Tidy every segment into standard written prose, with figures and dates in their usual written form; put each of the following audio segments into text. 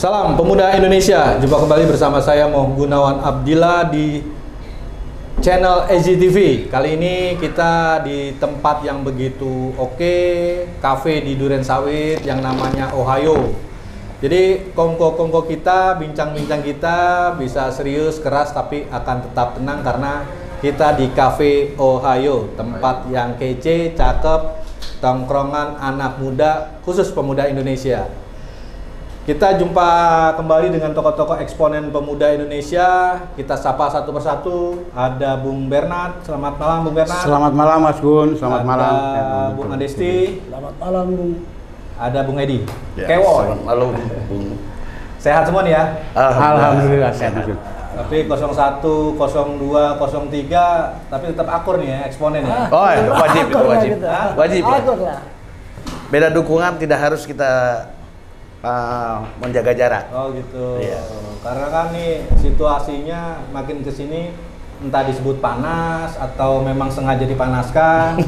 Salam Pemuda Indonesia. Jumpa kembali bersama saya Moh Gunawan Abdillah di channel EZTV. Kali ini kita di tempat yang begitu oke, cafe di Duren Sawit yang namanya Ohio. Jadi kongko-kongko kita, bincang-bincang kita bisa serius, keras, tapi akan tetap tenang karena kita di cafe Ohio, tempat yang kece, cakep, tongkrongan anak muda, khusus pemuda Indonesia. Kita jumpa kembali dengan tokoh-tokoh eksponen pemuda Indonesia. Kita sapa satu persatu. Ada Bung Bernard. Selamat malam, Bung Bernard. Selamat malam, Mas Gun. Selamat malam. Ada Bung Adesti. Selamat malam, Bung. Ada Bung Edi. Ya, Kewon. selamat malam, Bung. Sehat semua nih ya? Alhamdulillah sehat, Mas Gun. Tapi 01, 02, 03, tapi tetap akur nih ya, eksponen ya? Oh, ya, wajib itu, wajib. Wajib. Ya. Akur lah. Beda dukungan tidak harus kita menjaga jarak. Oh gitu. Iya. Karena kan nih situasinya makin kesini entah disebut panas atau memang sengaja dipanaskan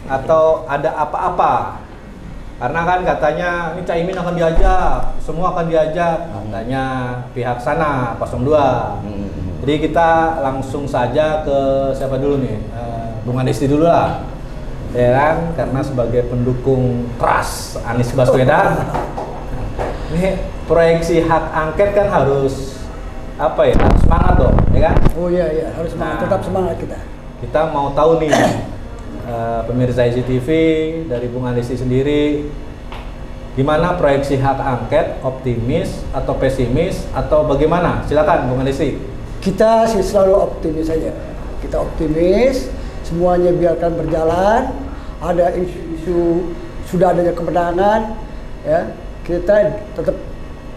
atau ada apa-apa. Karena kan katanya ini Caimin akan diajak, semua akan diajak, katanya pihak sana 02. Jadi kita langsung saja ke siapa dulu nih? Bung Adesti dulu lah. Ya kan? Karena sebagai pendukung keras Anies Baswedan. Ini proyeksi hak angket kan harus apa ya? Harus semangat dong, ya kan? Oh iya, harus semangat. Tetap semangat kita. Kita mau tahu nih, pemirsa EZTV dari Bung Adesti sendiri, gimana proyeksi hak angket? Optimis atau pesimis atau bagaimana? Silakan Bung Adesti. Kita sih selalu optimis saja. Kita optimis, semuanya biarkan berjalan. Ada isu-isu sudah adanya kemenangan, ya. Kita tetap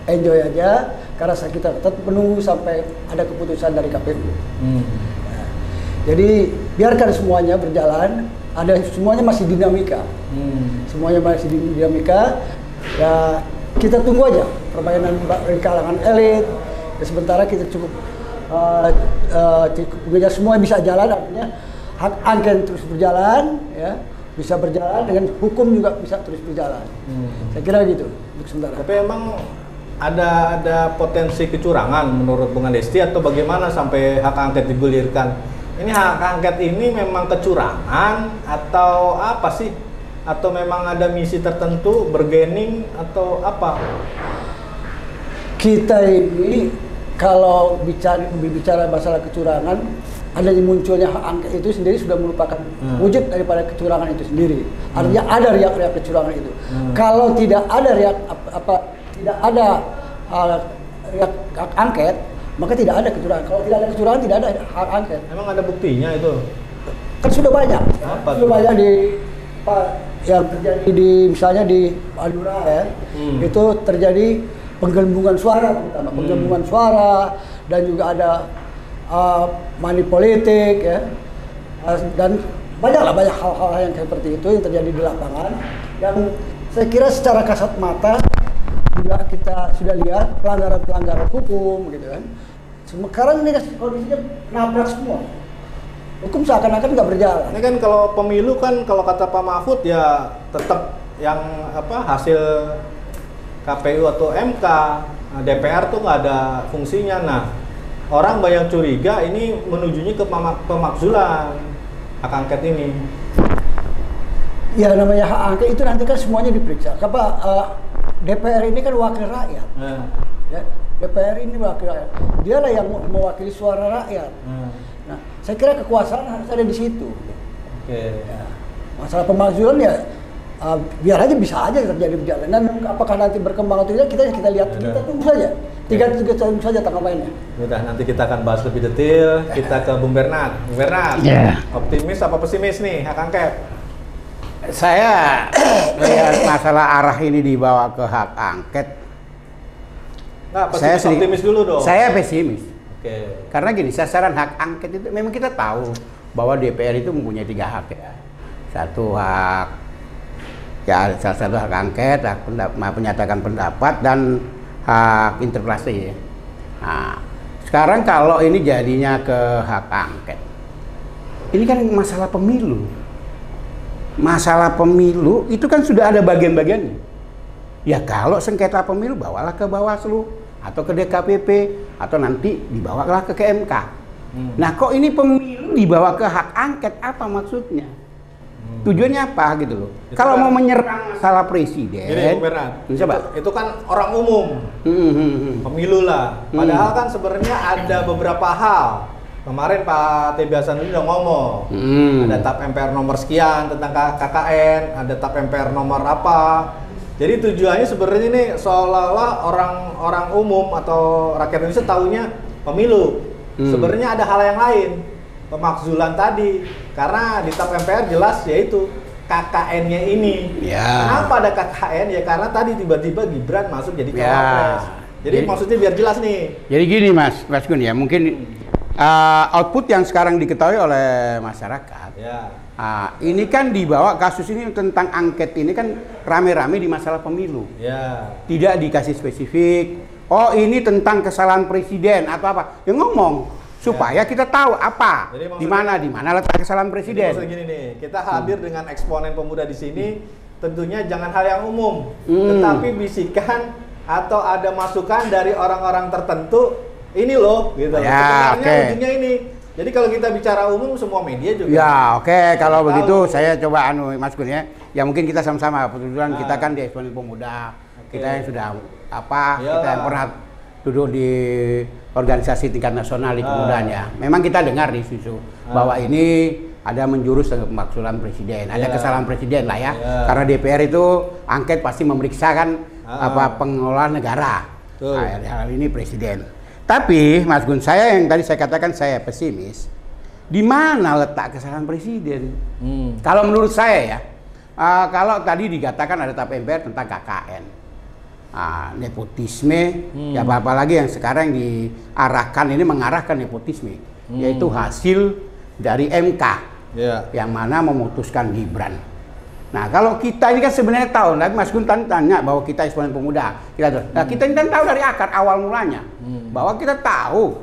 enjoy aja karena kita tetap menunggu sampai ada keputusan dari KPU. Nah, jadi biarkan semuanya berjalan, semuanya masih dinamika. Semuanya masih dinamika. Ya kita tunggu aja permainan dari kalangan elit. Ya, sementara kita cukup semua bisa jalan, artinya hak angket terus berjalan, ya. Bisa berjalan dengan hukum juga bisa terus berjalan. Saya kira gitu untuk sementara. Tapi emang ada potensi kecurangan menurut Bung Adesti atau bagaimana sampai hak angket digulirkan? Ini hak angket ini memang kecurangan atau apa sih? Atau memang ada misi tertentu, bergening atau apa? Kita ini kalau bicara masalah kecurangan, adanya munculnya hak angket itu sendiri sudah merupakan wujud daripada kecurangan itu sendiri. Artinya ada riak-riak kecurangan itu. Kalau tidak ada riak riak hak angket, maka tidak ada kecurangan. Kalau tidak ada kecurangan, tidak ada hak angket. Emang ada buktinya itu? Kan sudah banyak. Sudah banyak yang terjadi misalnya di Madura ya. Itu terjadi penggelembungan suara, terutama penggelembungan suara, dan juga ada money politik ya, dan banyak hal-hal yang seperti itu yang terjadi di lapangan yang saya kira secara kasat mata juga kita sudah lihat pelanggaran hukum gitu kan. Sekarang ini kondisinya nabrak semua, hukum seakan-akan nggak berjalan. Ini kan kalau pemilu kan kalau kata Pak Mahfud ya tetap yang hasil KPU atau MK, DPR tuh nggak ada fungsinya. Nah, orang banyak curiga ini menujunya ke pemakzulan hak angket ini. Ya namanya hak angket itu nanti kan semuanya diperiksa. DPR ini kan wakil rakyat. Ya, DPR ini wakil rakyat. Dialah yang mewakili suara rakyat. Nah, saya kira kekuasaan harus ada di situ. Ya, masalah pemakzulan ya biar aja, bisa aja terjadi berjalan. Dan apakah nanti berkembang atau tidak kita lihat, kita tunggu saja. Tunggu saja tanggal mainnya. Udah, nanti kita akan bahas lebih detail. Kita ke Bung Bernard. Bung Bernard, optimis apa pesimis nih hak angket? Saya melihat masalah arah ini dibawa ke hak angket. Nah, optimis dulu dong. Saya pesimis. Oke. Karena gini, sasaran hak angket itu memang kita tahu bahwa DPR itu mempunyai 3 hak ya. Salah satu hak angket, hak menyatakan pendapat, dan hak interpelasi. Nah, sekarang kalau ini jadinya ke hak angket, ini kan masalah pemilu. Masalah pemilu itu kan sudah ada bagian-bagiannya. Ya kalau sengketa pemilu bawalah ke Bawaslu. atau ke DKPP atau nanti dibawalah ke MK. Nah, kok ini pemilu dibawa ke hak angket, apa maksudnya? Tujuannya apa gitu loh? Kalau mau menyerang masalah presiden, Bung Bernard, itu kan orang umum, pemilu lah. Padahal kan sebenarnya ada beberapa hal. Kemarin Pak T.B. Hasanuddin udah ngomong, ada TAP MPR nomor sekian tentang KKN, ada TAP MPR nomor apa. Jadi tujuannya sebenarnya ini seolah-olah orang umum atau rakyat Indonesia tahunya pemilu. Sebenarnya ada hal yang lain, pemakzulan tadi. Karena di TAP MPR jelas yaitu KKN-nya ini. Kenapa ada KKN? Ya karena tadi tiba-tiba Gibran masuk jadi cawapres. Jadi maksudnya biar jelas nih. Jadi gini Mas Gun ya, mungkin output yang sekarang diketahui oleh masyarakat. Ini kan dibawa kasus ini tentang angket ini kan rame-rame di masalah pemilu. Tidak dikasih spesifik. Oh ini tentang kesalahan presiden atau apa? Ya ngomong supaya kita tahu apa, di mana letak kesalahan presiden. Jadi gini nih, kita hadir dengan eksponen pemuda di sini, tentunya jangan hal yang umum, tetapi bisikan atau ada masukan dari orang-orang tertentu. Ini loh, gitu. Sebenarnya ujungnya ini. Jadi kalau kita bicara umum, semua media juga. Ya, kalau begitu saya coba Mas Gun ya. Ya mungkin kita sama-sama, kebetulan kita kan di eksponen pemuda. Kita yang sudah kita yang pernah duduk di organisasi tingkat nasional di kepemudaan ya. Memang kita dengar di isu bahwa ini ada menjurus ke pemakzulan presiden, ada kesalahan presiden lah ya. Karena DPR itu angket pasti memeriksa kan pengelola negara. Hal ini presiden. Tapi Mas Gun, saya yang tadi saya katakan saya pesimis. Di mana letak kesalahan presiden? Kalau menurut saya ya, kalau tadi dikatakan ada TAP MPR tentang KKN. Nepotisme, ya apalagi yang sekarang diarahkan ini mengarahkan nepotisme, yaitu hasil dari MK yang mana memutuskan Gibran. Nah kalau kita ini kan sebenarnya tahu, tapi Mas Gun tanya bahwa kita eksponen pemuda, kita ini kan tahu dari akar awal mulanya, bahwa kita tahu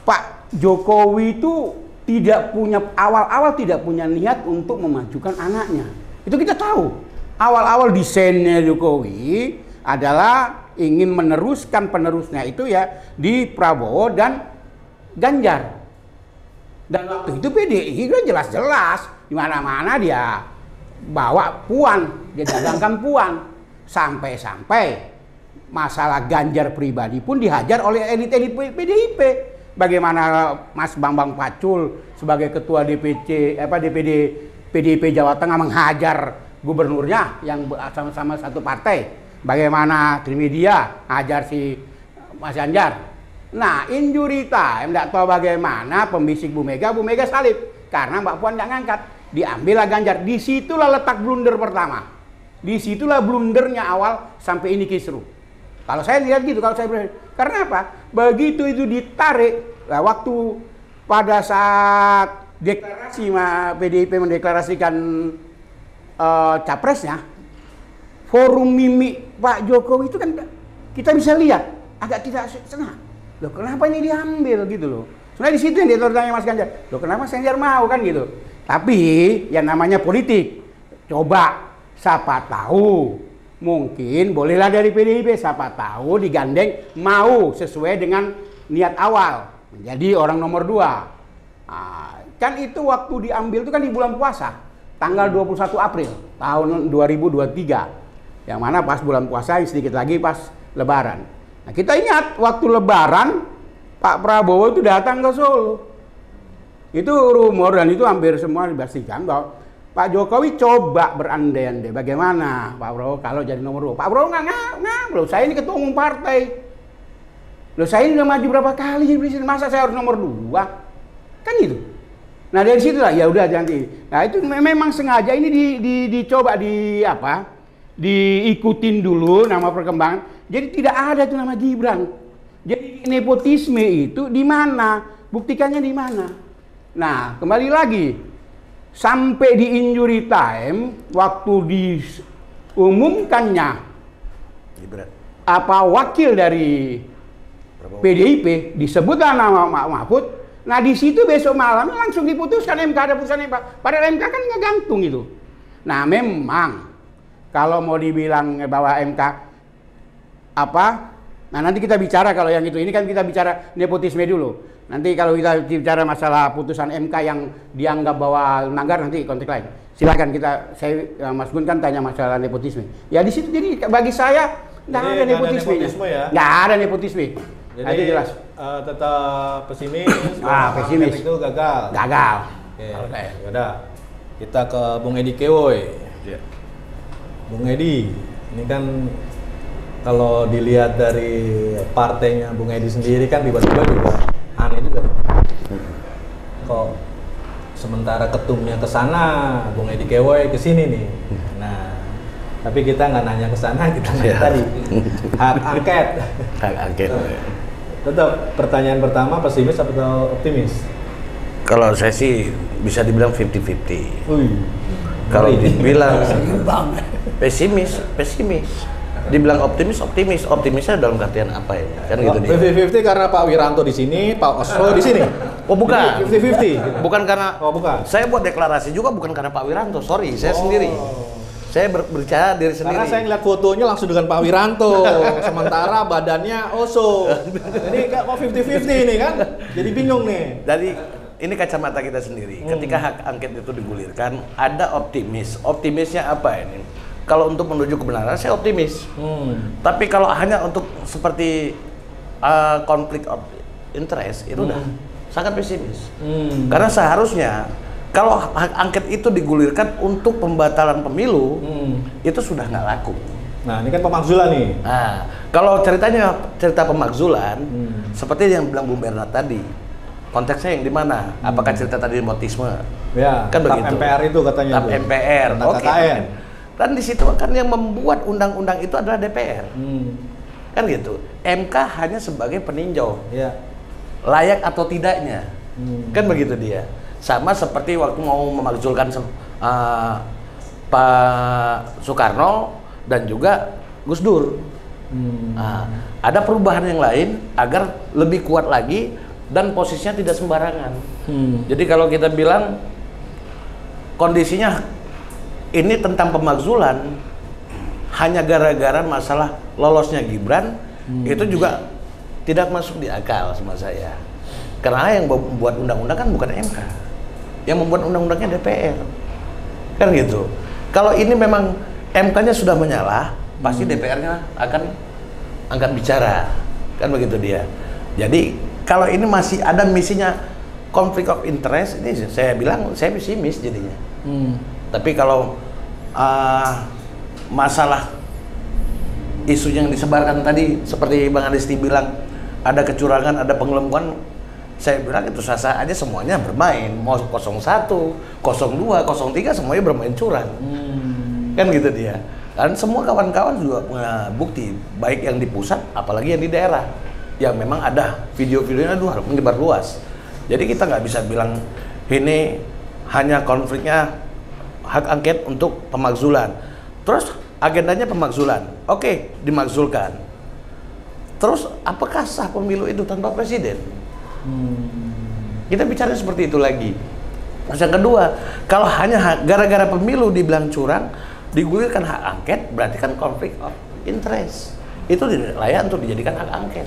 Pak Jokowi itu tidak punya awal-awal tidak punya niat untuk memajukan anaknya, itu kita tahu. Awal-awal desainnya Jokowi adalah ingin meneruskan penerusnya itu ya di Prabowo dan Ganjar. Dan waktu itu PDI kan jelas-jelas di mana-mana dia bawa Puan, dia dagangkan Puan. Sampai-sampai masalah Ganjar pribadi pun dihajar oleh elit-elit PDIP. Bagaimana Mas Bambang Pacul sebagai ketua DPD PDIP Jawa Tengah menghajar gubernurnya yang sama-sama satu partai. Bagaimana Trimedia ajar si Mas Ganjar. Nah, injury time, tidak tahu bagaimana pembisik Bu Mega salib karena Mbak Puan nggak ngangkat, diambillah Ganjar. Disitulah letak blunder pertama. Disitulah blundernya awal sampai ini kisruh. Kalau saya lihat gitu, karena apa? Begitu itu ditarik, waktu pada saat deklarasi PDIP mendeklarasikan capresnya, forum mimik Pak Jokowi itu kan kita bisa lihat agak tidak senang. Loh kenapa ini diambil gitu loh. Sebenarnya di situ yang dia tanya Mas Ganjar. Loh kenapa Mas Ganjar mau kan gitu. Tapi yang namanya politik. Coba siapa tahu mungkin bolehlah dari PDIP siapa tahu digandeng mau sesuai dengan niat awal menjadi orang nomor 2. Kan itu waktu diambil itu kan di bulan puasa. Tanggal 21 April tahun 2023. Yang mana pas bulan puasa sedikit lagi pas Lebaran. Nah, kita ingat waktu Lebaran Pak Prabowo itu datang ke Solo. Itu rumor dan itu hampir semua dipastikan bahwa Pak Jokowi coba berandai-andai bagaimana Pak Prabowo kalau jadi nomor 2. Pak Prabowo nggak, loh saya ini ketua umum partai. Loh saya ini udah maju berapa kali jadi presiden, masa saya harus nomor 2? Kan gitu. Nah dari situ lah ya udah nanti. Nah itu memang sengaja ini dicoba diikutin dulu nama perkembangan. Jadi tidak ada itu nama Gibran. Jadi nepotisme itu di mana? Buktikannya di mana? Nah kembali lagi sampai di injury time waktu diumumkannya wakil dari PDIP disebutlah nama Pak Mahfud. Nah di situ besok malam langsung diputuskan MK, ada putusan MK. Padahal MK kan nggak gantung itu. Nah memang kalau mau dibilang bahwa MK Nah nanti kita bicara kalau yang itu, ini kan kita bicara nepotisme dulu. Nanti kalau kita bicara masalah putusan MK yang dianggap bahwa melanggar, nanti konteks lain. Silakan Mas Gun kan tanya masalah nepotisme. Ya di situ jadi bagi saya nggak ada nepotisme. Nggak ada nepotisme. Jadi itu jelas. Tetap pesimis. Pesimis. Itu gagal. Gagal. Oke. Yaudah. Kita ke Bung Edi Kewoy. Ya. Bung Edi, ini kan kalau dilihat dari partainya Bung Edi sendiri kan tiba-tiba juga aneh juga. Kok sementara ketumnya ke sana, Bung Edi Kewoy ke sini nih. Nah, tapi kita nggak nanya ke sana, kita nanya tadi hak angket. Hak angket. Tetap pertanyaan pertama, pesimis atau optimis? Kalau saya sih bisa dibilang 50-50. Kalau Ngeri. dibilang Bang. pesimis. Dibilang optimisnya dalam artian apa ya? Kan gitu dia. 50-50 karena Pak Wiranto di sini, Pak Oslo di sini. Oh bukan. 50-50. Bukan karena bukan. saya buat deklarasi juga bukan karena Pak Wiranto, sorry, saya sendiri. Saya berbicara diri sendiri. Karena saya ngeliat fotonya langsung dengan Pak Wiranto, sementara badannya Oso. Ini kok 50-50 ini kan? Jadi bingung nih. Jadi ini kacamata kita sendiri. Ketika hak angket itu digulirkan, ada optimis. Optimisnya apa ini? Kalau untuk menuju kebenaran, saya optimis. Tapi kalau hanya untuk seperti konflik of interest, itu udah sangat pesimis. Karena seharusnya kalau hak angket itu digulirkan untuk pembatalan pemilu, itu sudah nggak laku. Nah, ini kan pemakzulan nih. Nah, kalau cerita pemakzulan, seperti yang bilang Bung Bernard tadi, konteksnya yang di mana? Apakah cerita tadi nepotisme? Ya, kan begitu. MPR itu katanya. TAP MPR. Oke. KKN. Dan di situ kan yang membuat undang-undang itu adalah DPR. Kan gitu. MK hanya sebagai peninjau. Ya. Layak atau tidaknya. Kan begitu dia. Sama seperti waktu mau memakzulkan Pak Soekarno dan juga Gus Dur. Nah, ada perubahan yang lain agar lebih kuat lagi dan posisinya tidak sembarangan. Jadi kalau kita bilang kondisinya ini tentang pemakzulan hanya gara-gara masalah lolosnya Gibran, itu juga tidak masuk di akal sama saya. Karena yang membuat undang-undang kan bukan MK, yang membuat undang-undangnya DPR, kan gitu. Kalau ini memang MK-nya sudah menyalah, pasti DPR-nya akan angkat bicara, kan begitu dia. Jadi kalau ini masih ada misinya konflik of interest, ini saya bilang saya pesimis jadinya. Tapi kalau masalah isu yang disebarkan tadi seperti Bang Adisti bilang ada kecurangan, ada penggelembungan, saya bilang itu sah-sah aja, semuanya bermain. Mau 01, 02, 03 semuanya bermain curang. Kan gitu dia. Dan semua kawan-kawan juga punya bukti, baik yang di pusat apalagi yang di daerah, yang memang ada video-videonya menyebar luas. Jadi kita nggak bisa bilang ini hanya konfliknya hak angket untuk pemakzulan. Terus agendanya pemakzulan, oke, dimakzulkan. Terus apakah sah pemilu itu tanpa presiden? Kita bicara seperti itu lagi. Terus yang kedua, kalau hanya gara-gara pemilu dibilang curang, digulirkan hak angket, berarti kan konflik of interest. Itu layak untuk dijadikan hak angket.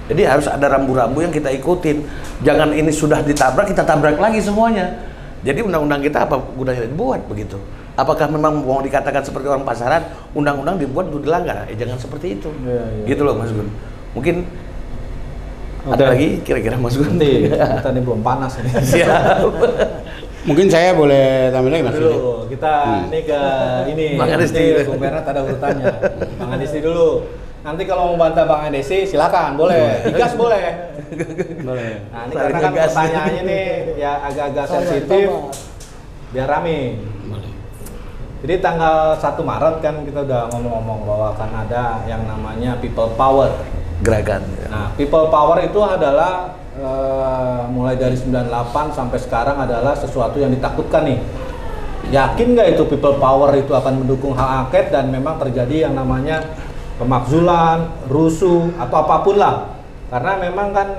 Jadi harus ada rambu-rambu yang kita ikutin. Jangan ini sudah ditabrak, kita tabrak lagi semuanya. Jadi undang-undang kita apa gunanya dibuat begitu? Apakah memang mau dikatakan seperti orang pasaran, undang-undang dibuat untuk dilanggar? Jangan seperti itu. Gitu loh Mas Gun. Mungkin ada lagi kira-kira Mas Gun? Nanti kita ini belum panas ini. Siap. Mungkin saya boleh tambahin lagi Mas. Dulu kita ini ke ini. Bang Adisti. Bung Bernard ada urutannya. Bang Adisti dulu. Nanti kalau mau bantah Bang Adisti silakan, boleh. Digas boleh. Boleh. Nah, ini karena kan pertanyaannya nih ya agak-agak sensitif. Biar rame. Jadi tanggal 1 Maret kan kita udah ngomong-ngomong bahwa akan ada yang namanya People Power. Gerakan. Nah, People Power itu adalah mulai dari 98 sampai sekarang adalah sesuatu yang ditakutkan nih. Yakin nggak itu People Power itu akan mendukung hak angket dan memang terjadi yang namanya pemakzulan, rusuh atau apapun lah. Karena memang kan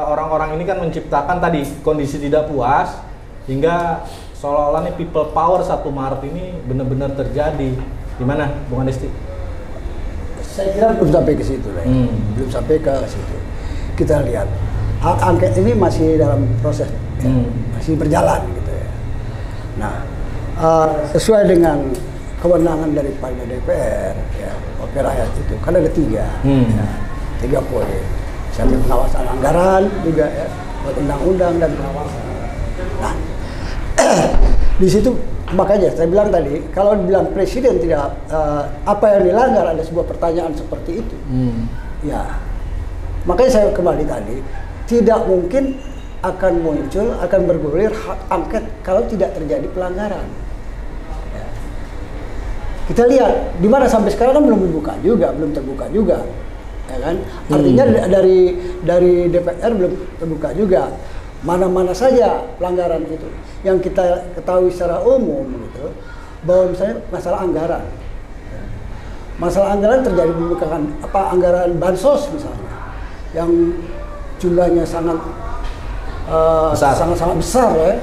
orang-orang ini kan menciptakan tadi kondisi tidak puas hingga seolah-olah nih People Power 1 Maret ini benar-benar terjadi. Gimana Bung Adisti? Saya kira belum sampai ke situ, belum sampai ke situ. Kita lihat hak angket ini masih dalam proses, ya, masih berjalan gitu ya. Nah, sesuai dengan kewenangan daripada DPR, ya, wakil rakyat itu kan ada 3, ya, 3 poin. Sampai pengawasan anggaran juga ya, buat undang-undang dan pengawasan. Nah, di situ makanya saya bilang tadi, kalau dibilang presiden tidak apa yang dilanggar, ada sebuah pertanyaan seperti itu. Ya, makanya saya kembali tadi, tidak mungkin akan muncul, akan bergulir hak angket kalau tidak terjadi pelanggaran. Ya. Kita lihat di mana sampai sekarang kan belum terbuka juga, ya kan? Artinya dari DPR belum terbuka juga. Mana-mana saja pelanggaran itu yang kita ketahui secara umum gitu, bahwa misalnya masalah anggaran terjadi pembukaan anggaran bansos misalnya yang jumlahnya sangat besar ya.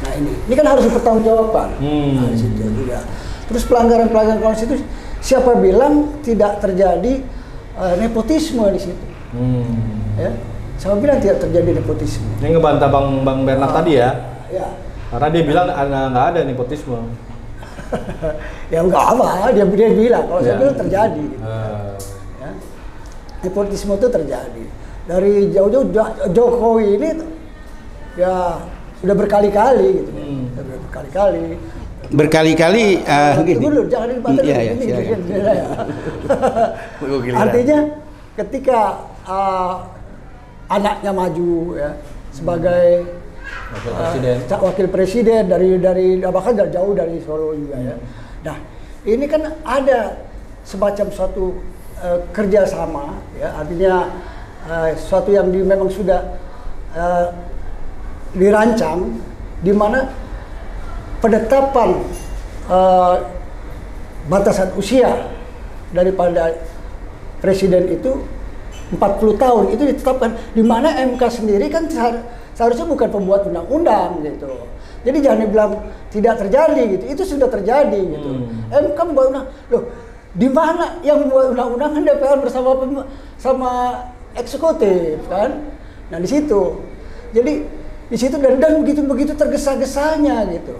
Nah ini kan harus dipertanggungjawabkan. Nah, di situ juga. Terus pelanggaran konstitusi, siapa bilang tidak terjadi nepotisme di situ? Ya. Saya bilang tidak terjadi nepotisme. Ini ngebantah Bang Bernard tadi ya? Ya. Karena dia bilang nggak ada nepotisme. Ya nggak apa, dia bilang. Kalau saya bilang terjadi. Gitu. Ya. Nepotisme itu terjadi. Dari jauh-jauh Jokowi ini ya sudah berkali-kali gitu. Sudah berkali-kali. Berkali-kali gini. Dulu, jangan dibantah Artinya ketika anaknya maju ya sebagai wakil presiden dari bahkan jauh dari Solo juga ya. Nah ini kan ada semacam suatu kerjasama ya, artinya suatu yang memang sudah dirancang, di mana penetapan batasan usia daripada presiden itu 40 tahun itu ditetapkan, di mana MK sendiri kan seharusnya bukan pembuat undang-undang gitu. Jadi jangan dibilang tidak terjadi gitu, itu sudah terjadi gitu. MK membuat undang, loh di mana yang membuat undang-undang kan DPR sama eksekutif kan. Nah di situ, jadi di situ dan begitu tergesa-gesanya gitu.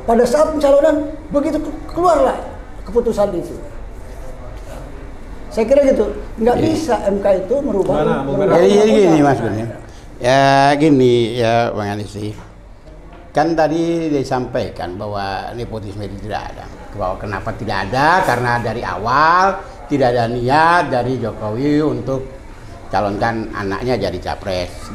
Pada saat pencalonan begitu keluarlah keputusan itu. Saya kira gitu, nggak bisa MK itu merubah. Jadi gini Mas Gun ya, gini ya Bang Anisi, kan tadi disampaikan bahwa nepotisme itu tidak ada. Bahwa kenapa tidak ada? Karena dari awal tidak ada niat dari Jokowi untuk calonkan anaknya jadi capres.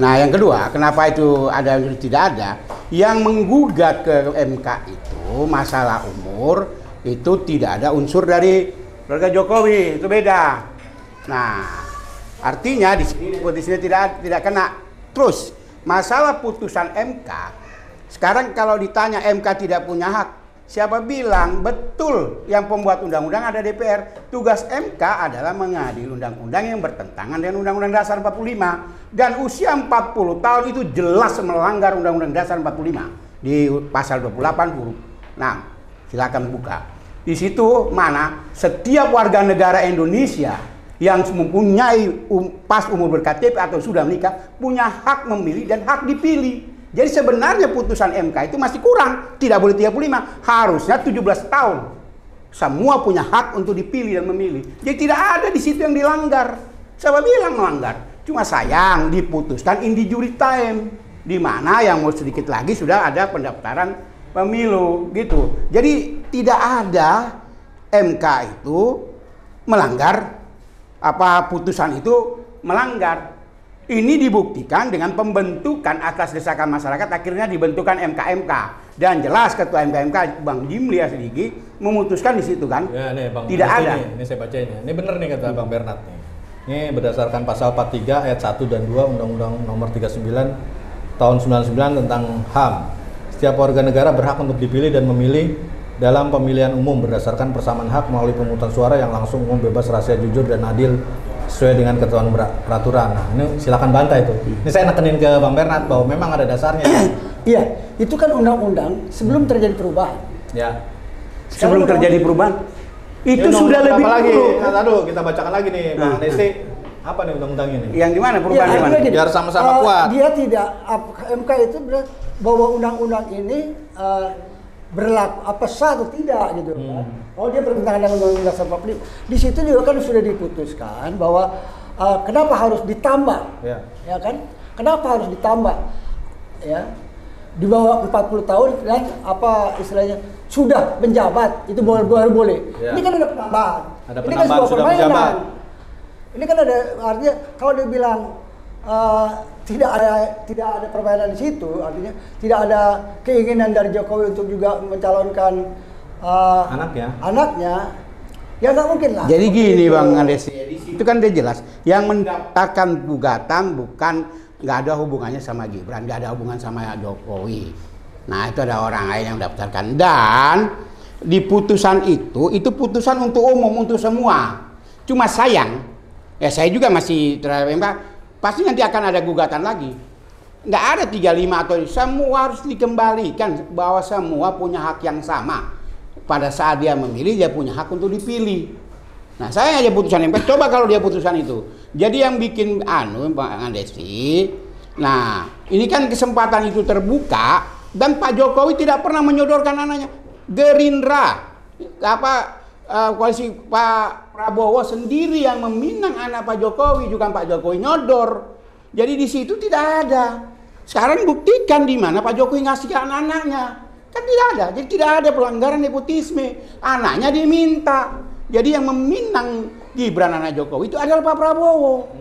Nah yang kedua, kenapa itu ada atau tidak ada? Yang menggugat ke MK itu masalah umur itu tidak ada unsur dari keluarga Jokowi, itu beda. Nah, artinya di sini tidak kena. Terus masalah putusan MK. Sekarang kalau ditanya MK tidak punya hak, siapa bilang betul yang pembuat undang-undang ada DPR? Tugas MK adalah mengadil undang-undang yang bertentangan dengan Undang-Undang Dasar 45, dan usia 40 tahun itu jelas melanggar Undang-Undang Dasar 45 di pasal 28 huruf 6. Silakan buka. Di situ mana setiap warga negara Indonesia yang mempunyai pas umur berKTP atau sudah menikah punya hak memilih dan hak dipilih. Jadi sebenarnya putusan MK itu masih kurang, tidak boleh 35, harusnya 17 tahun. Semua punya hak untuk dipilih dan memilih. Jadi tidak ada di situ yang dilanggar. Siapa bilang melanggar? Cuma sayang diputuskan in the jury time, di mana yang mau sedikit lagi sudah ada pendaftaran pemilu gitu. Jadi tidak ada MK itu melanggar putusan itu melanggar. Ini dibuktikan dengan pembentukan atas desakan masyarakat, akhirnya dibentukan MK-MK, dan jelas ketua MK-MK Bang Jimli Asidiki memutuskan di situ kan. Ya, nih, Bang, tidak ada. Ini saya baca ini. Ini benar nih kata Bang Bernard nih. Ini berdasarkan pasal 43 ayat 1 dan 2 Undang-Undang Nomor 39 tahun 99 tentang HAM. Setiap warga negara berhak untuk dipilih dan memilih dalam pemilihan umum berdasarkan persamaan hak melalui pemungutan suara yang langsung, umum, bebas, rahasia, jujur, dan adil sesuai dengan ketentuan peraturan. Nah, ini silakan bantah itu. Ini saya nekenin ke Bang Bernard bahwa memang ada dasarnya. Iya, itu kan undang-undang sebelum terjadi perubahan. Ya. Sebelum terjadi perubahan. Itu Ini sudah undang-undang lebih apa lagi? buruk. Nah, aduh, kita bacakan lagi nih, Bang Nah. Desi. Apa nih undang-undangnya nih? Yang di mana perubahan Ya, di mana? artinya gini, Biar sama-sama kuat. Dia tidak, MK itu bahwa undang-undang ini berlaku apa sah atau tidak gitu kan. Kalau dia bertentangan dengan Undang-Undang Dasar 45, di situ juga kan sudah diputuskan bahwa kenapa harus ditambah, ya kan? Kenapa harus ditambah, ya? Di bawah 40 tahun dan apa istilahnya sudah menjabat itu baru boleh. Ya. Ini kan ada penambahan. Ada Ini kan penambahan sebuah sudah permainan. menjabat. Ini kan ada artinya kalau dia bilang tidak ada perbedaan di situ, artinya tidak ada keinginan dari Jokowi untuk juga mencalonkan anaknya, ya nggak mungkin lah. Jadi gini Bang Andes, itu kan dia jelas yang mendaftarkan gugatan nggak ada hubungannya sama Gibran, nggak ada hubungan sama Jokowi. Nah itu ada orang lain yang mendaftarkan, dan di putusan itu putusan untuk umum, untuk semua. Cuma sayang, ya saya juga masih terhadap MK, pasti nanti akan ada gugatan lagi. Nggak ada 35 atau semua harus dikembalikan, bahwa semua punya hak yang sama. Pada saat dia memilih, dia punya hak untuk dipilih. Nah, saya aja putusan MK, coba kalau dia putusan itu. Jadi yang bikin Pak Andesi, nah, ini kan kesempatan itu terbuka dan Pak Jokowi tidak pernah menyodorkan anaknya. Gerindra, koalisi Pak Prabowo sendiri yang meminang anak Pak Jokowi, juga Pak Jokowi nyodor. Jadi di situ tidak ada. Sekarang buktikan di mana Pak Jokowi ngasih ke anak-anaknya. Kan tidak ada. Jadi tidak ada pelanggaran nepotisme. Anaknya diminta. Jadi yang meminang Gibran anak Jokowi itu adalah Pak Prabowo.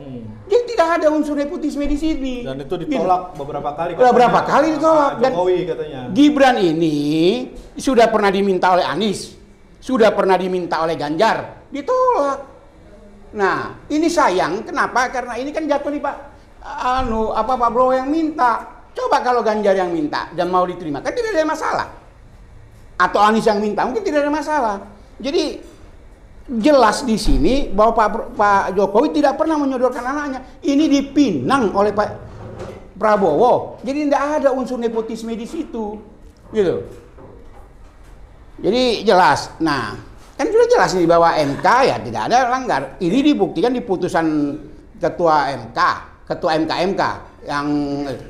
Jadi tidak ada unsur nepotisme di sini. Dan itu ditolak beberapa kali. Beberapa kali ditolak. Dan Jokowi katanya. Gibran ini sudah pernah diminta oleh Anies, sudah pernah diminta oleh Ganjar, ditolak. Nah, ini sayang. Kenapa? Karena ini kan jatuh di Pak Prabowo yang minta. Coba kalau Ganjar yang minta dan mau diterima, kan tidak ada masalah. Atau Anies yang minta, mungkin tidak ada masalah. Jadi jelas di sini bahwa Pak Jokowi tidak pernah menyodorkan anaknya. Ini dipinang oleh Pak Prabowo. Jadi tidak ada unsur nepotisme di situ, gitu. Jadi jelas. Nah, kan sudah jelas nih bahwa MK ya tidak ada langgar. Ini dibuktikan di putusan ketua MK yang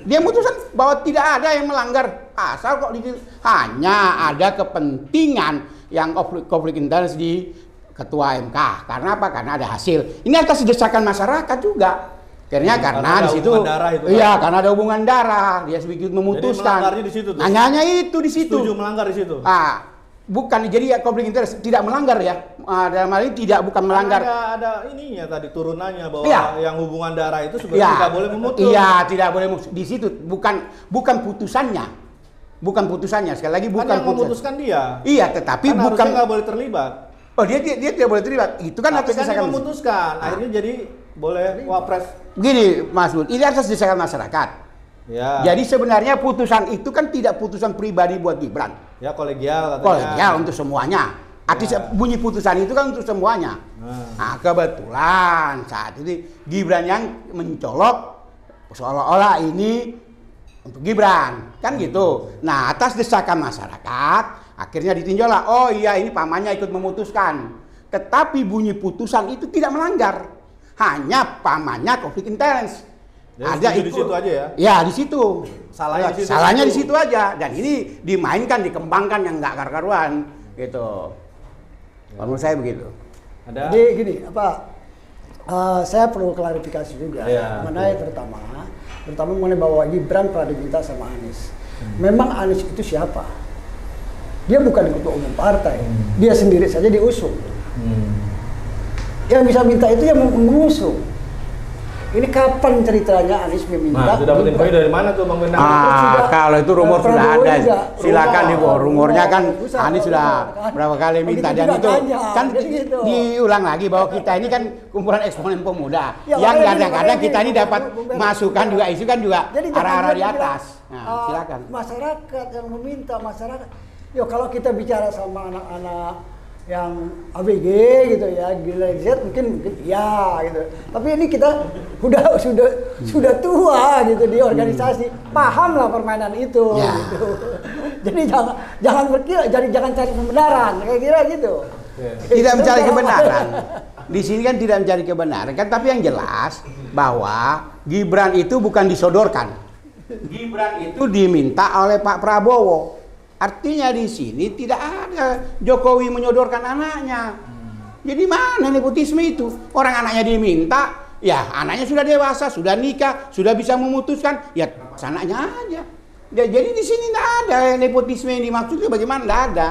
dia memutuskan bahwa tidak ada yang melanggar pasal kok, hanya ada kepentingan yang konflik interest di ketua MK. Karena apa? Karena ada hasil. Ini atas desakan masyarakat juga. Karena di situ, iya, karena ada hubungan darah, dia sedikit memutuskan. Jadi melanggarnya di situ tuh. Hanya itu di situ. Setuju melanggar di situ. Bukan, jadi ya konflik interest tidak melanggar ya. Dalam hal ini bukan melanggar. Ada ininya tadi turunannya bahwa yang hubungan darah itu sebenarnya tidak boleh memutus. Iya, tidak boleh memutus. Di situ bukan putusannya. Bukan putusannya. Sekali lagi bukan yang memutuskan dia. Iya, tetapi kan bukan nggak boleh terlibat. Oh, dia tidak boleh terlibat. Itu kan Tapi atas kan dia desakan memutuskan. Akhirnya jadi boleh wapres. Gini, Mas Bud, ini atas desakan masyarakat. Ya. Jadi sebenarnya putusan itu kan tidak putusan pribadi buat Gibran. Ya kolegial katanya. Kolegial untuk semuanya. Artinya bunyi putusan itu kan untuk semuanya. Nah, kebetulan saat ini Gibran yang mencolok seolah-olah ini untuk Gibran, kan gitu. Nah, atas desakan masyarakat akhirnya ditinjaulah, oh iya ini pamannya ikut memutuskan. Tetapi bunyi putusan itu tidak melanggar. Hanya pamannya konflik interest. Ada di situ aja ya? Ya, di situ. Salahnya di situ aja. Dan ini dimainkan, dikembangkan yang nggak karu-karuan gitu. Menurut saya begitu. Jadi gini, saya perlu klarifikasi juga mengenai terutama mengenai bahwa Gibran pernah diminta sama Anies. Memang Anies itu siapa? Dia bukan ketua umum partai. Dia sendiri saja diusung. Yang bisa minta itu yang mengusung. Ini kapan ceritanya Anies meminta? Nah, itu dapat info dari mana tuh Bang Bendang? Kalau itu rumor sudah ada. Silakan di rumornya kan Anies sudah berapa kali minta, dan itu kan diulang lagi bahwa kita ini kan kumpulan eksponen pemuda yang kadang-kadang kita ini dapat masukan juga, isu kan juga arah-arah di atas. Nah, silakan. Masyarakat yang meminta, masyarakat. Yo, kalau kita bicara sama anak-anak yang ABG gitu ya, generasi Z mungkin ya gitu. Tapi ini kita sudah tua gitu di organisasi, paham lah permainan itu. Gitu. Jadi jangan berkira, jangan cari pembenaran kayak kira gitu. Tidak mencari kebenaran. Di sini kan tidak mencari kebenaran kan, tapi yang jelas bahwa Gibran itu bukan disodorkan. Gibran itu diminta oleh Pak Prabowo. Artinya di sini tidak ada Jokowi menyodorkan anaknya. Jadi mana nepotisme itu? Orang anaknya diminta, ya anaknya sudah dewasa, sudah nikah, sudah bisa memutuskan, ya anaknya aja. Ya, jadi di sini tidak ada nepotisme yang dimaksudnya bagaimana, tidak ada,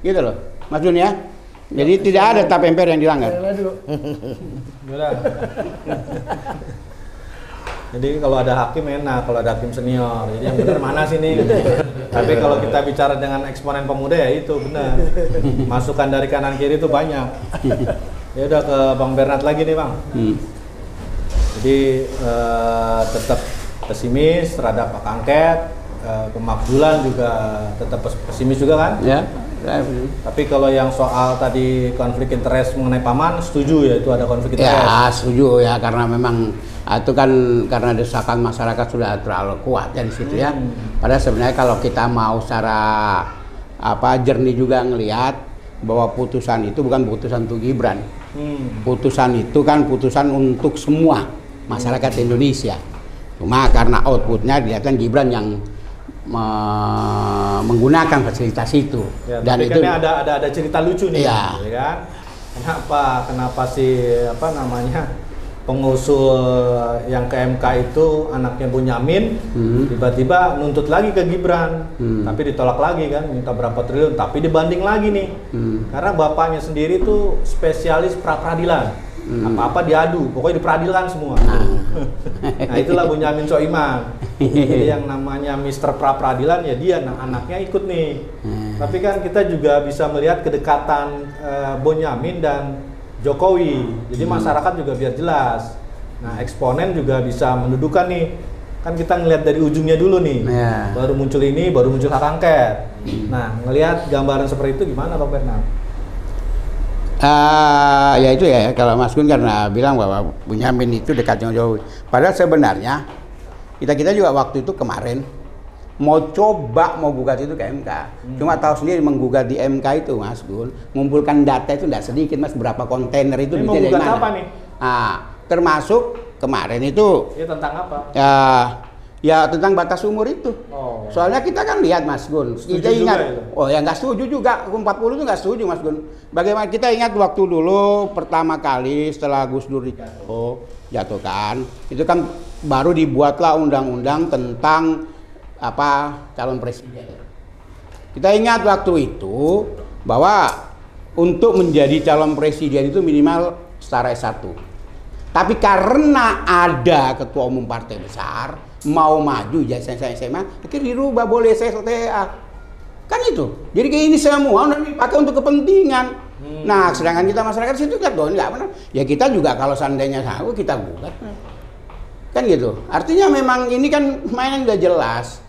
gitu loh, maksudnya. Jadi tidak ada tap MPR yang dilanggar. Jadi kalau ada hakim enak, kalau ada hakim senior. Jadi yang benar mana sih nih? Tapi kalau kita bicara dengan eksponen pemuda ya itu benar. Masukan dari kanan kiri itu banyak. Ya udah ke Bang Bernard lagi nih Bang. Jadi tetap pesimis terhadap hak angket, pemakzulan juga tetap pesimis juga kan? Ya. Tapi kalau yang soal tadi konflik interest mengenai paman, setuju ya itu ada konflik interest? Ya setuju ya, karena memang itu kan karena desakan masyarakat sudah terlalu kuat ya di situ ya. Padahal sebenarnya kalau kita mau secara jernih juga ngelihat bahwa putusan itu bukan putusan untuk Gibran. Putusan itu kan putusan untuk semua masyarakat Indonesia. Cuma karena outputnya dilihatkan Gibran yang menggunakan fasilitas itu. Ya, dan itu kan ada cerita lucu nih, ya kan? Kenapa sih pengusul yang ke MK itu anaknya Bunyamin tiba-tiba nuntut lagi ke Gibran, tapi ditolak lagi kan, minta berapa triliun, tapi dibanding lagi nih, karena bapaknya sendiri tuh spesialis pra-peradilan, apa-apa diadu, pokoknya diperadilan semua. Nah itulah Bunyamin Soiman. Jadi yang namanya Mister Pra-peradilan ya dia, anaknya ikut nih. Tapi kan kita juga bisa melihat kedekatan Bunyamin dan Jokowi. Jadi masyarakat juga biar jelas. Nah eksponen juga bisa mendudukan nih. Kan kita ngelihat dari ujungnya dulu nih. Baru muncul ini, baru muncul hak angket. Nah ngelihat gambaran seperti itu gimana Bang Bernard? Ya itu ya, kalau Mas Gun karena bilang bahwa Bunyamin itu dekat dengan Jokowi. Padahal sebenarnya kita juga waktu itu kemarin mau gugat itu ke MK. Cuma tahu sendiri menggugat di MK itu Mas Gun, ngumpulkan data itu tidak sedikit Mas, berapa kontainer itu mau gugat apa nih? Termasuk kemarin itu ya tentang apa? Ya tentang batas umur itu. Soalnya kita kan lihat Mas Gun, kita ingat, ya nggak setuju juga, 40 itu nggak setuju Mas Gun. Bagaimana kita ingat waktu dulu pertama kali setelah Gus Dur jatuhkan, itu kan baru dibuatlah undang-undang tentang calon presiden. Kita ingat waktu itu bahwa untuk menjadi calon presiden itu minimal setara S1. Tapi karena ada ketua umum partai besar mau maju jadi SMA, akhirnya dirubah boleh SLTA. Kan itu. Jadi kayak ini semua dipakai untuk kepentingan. Nah, sedangkan kita masyarakat situ lihat dong nggak benar. Ya kita juga kalau seandainya tahu kita gugat. Kan gitu. Artinya memang ini kan mainan udah jelas.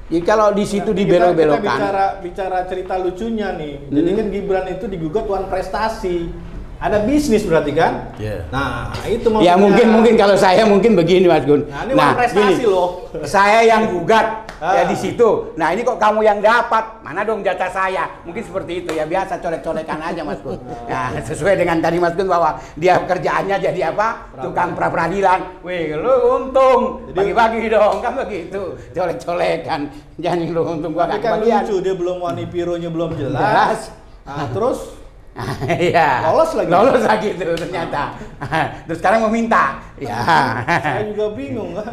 Jadi kalau di situ dibelok-belokkan. Kita bicara cerita lucunya nih. Jadi kan Gibran itu digugat tuan prestasi. Ada bisnis berarti kan? Nah, itu maksudnya. Ya mungkin kalau saya mungkin begini Mas Gun. Nah, ini prestasi gini, loh. Saya yang gugat ya di situ. Nah, ini kok kamu yang dapat? Mana dong jatah saya? Mungkin seperti itu ya, biasa colek-colekan aja Mas Gun. Nah, sesuai dengan tadi Mas Gun bahwa dia kerjaannya jadi apa? Tukang pra-peradilan. Wih, lu untung. Bagi-bagi dong, kan begitu. Colek-colekan. Jangan lu untung gua enggak kebagian. Lucu, dia belum Wanipironya belum jelas. Nah, terus iya. Lolos lagi itu ternyata. Terus sekarang mau minta. Ya. Saya juga bingung kan.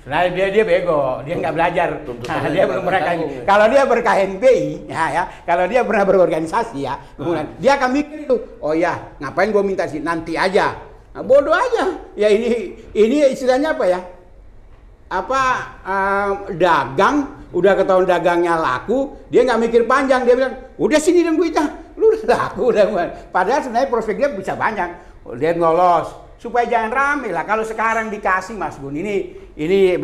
Nah, dia bego, dia nggak belajar. Dia belum pernah kalau dia ber-KNPI, ya, kalau dia pernah berorganisasi ya, kemudian dia akan mikir itu. Oh ya, ngapain gua minta sih? Nanti aja. Nah, bodoh aja. Ya ini istilahnya apa ya? Dagang, udah ketahuan dagangnya laku, dia nggak mikir panjang, dia bilang, udah sini dong duitnya. Lu udah laku udah. Padahal sebenarnya prospeknya bisa banyak. Dia ngolos supaya jangan rame lah. Kalau sekarang dikasih Mas Gun, ini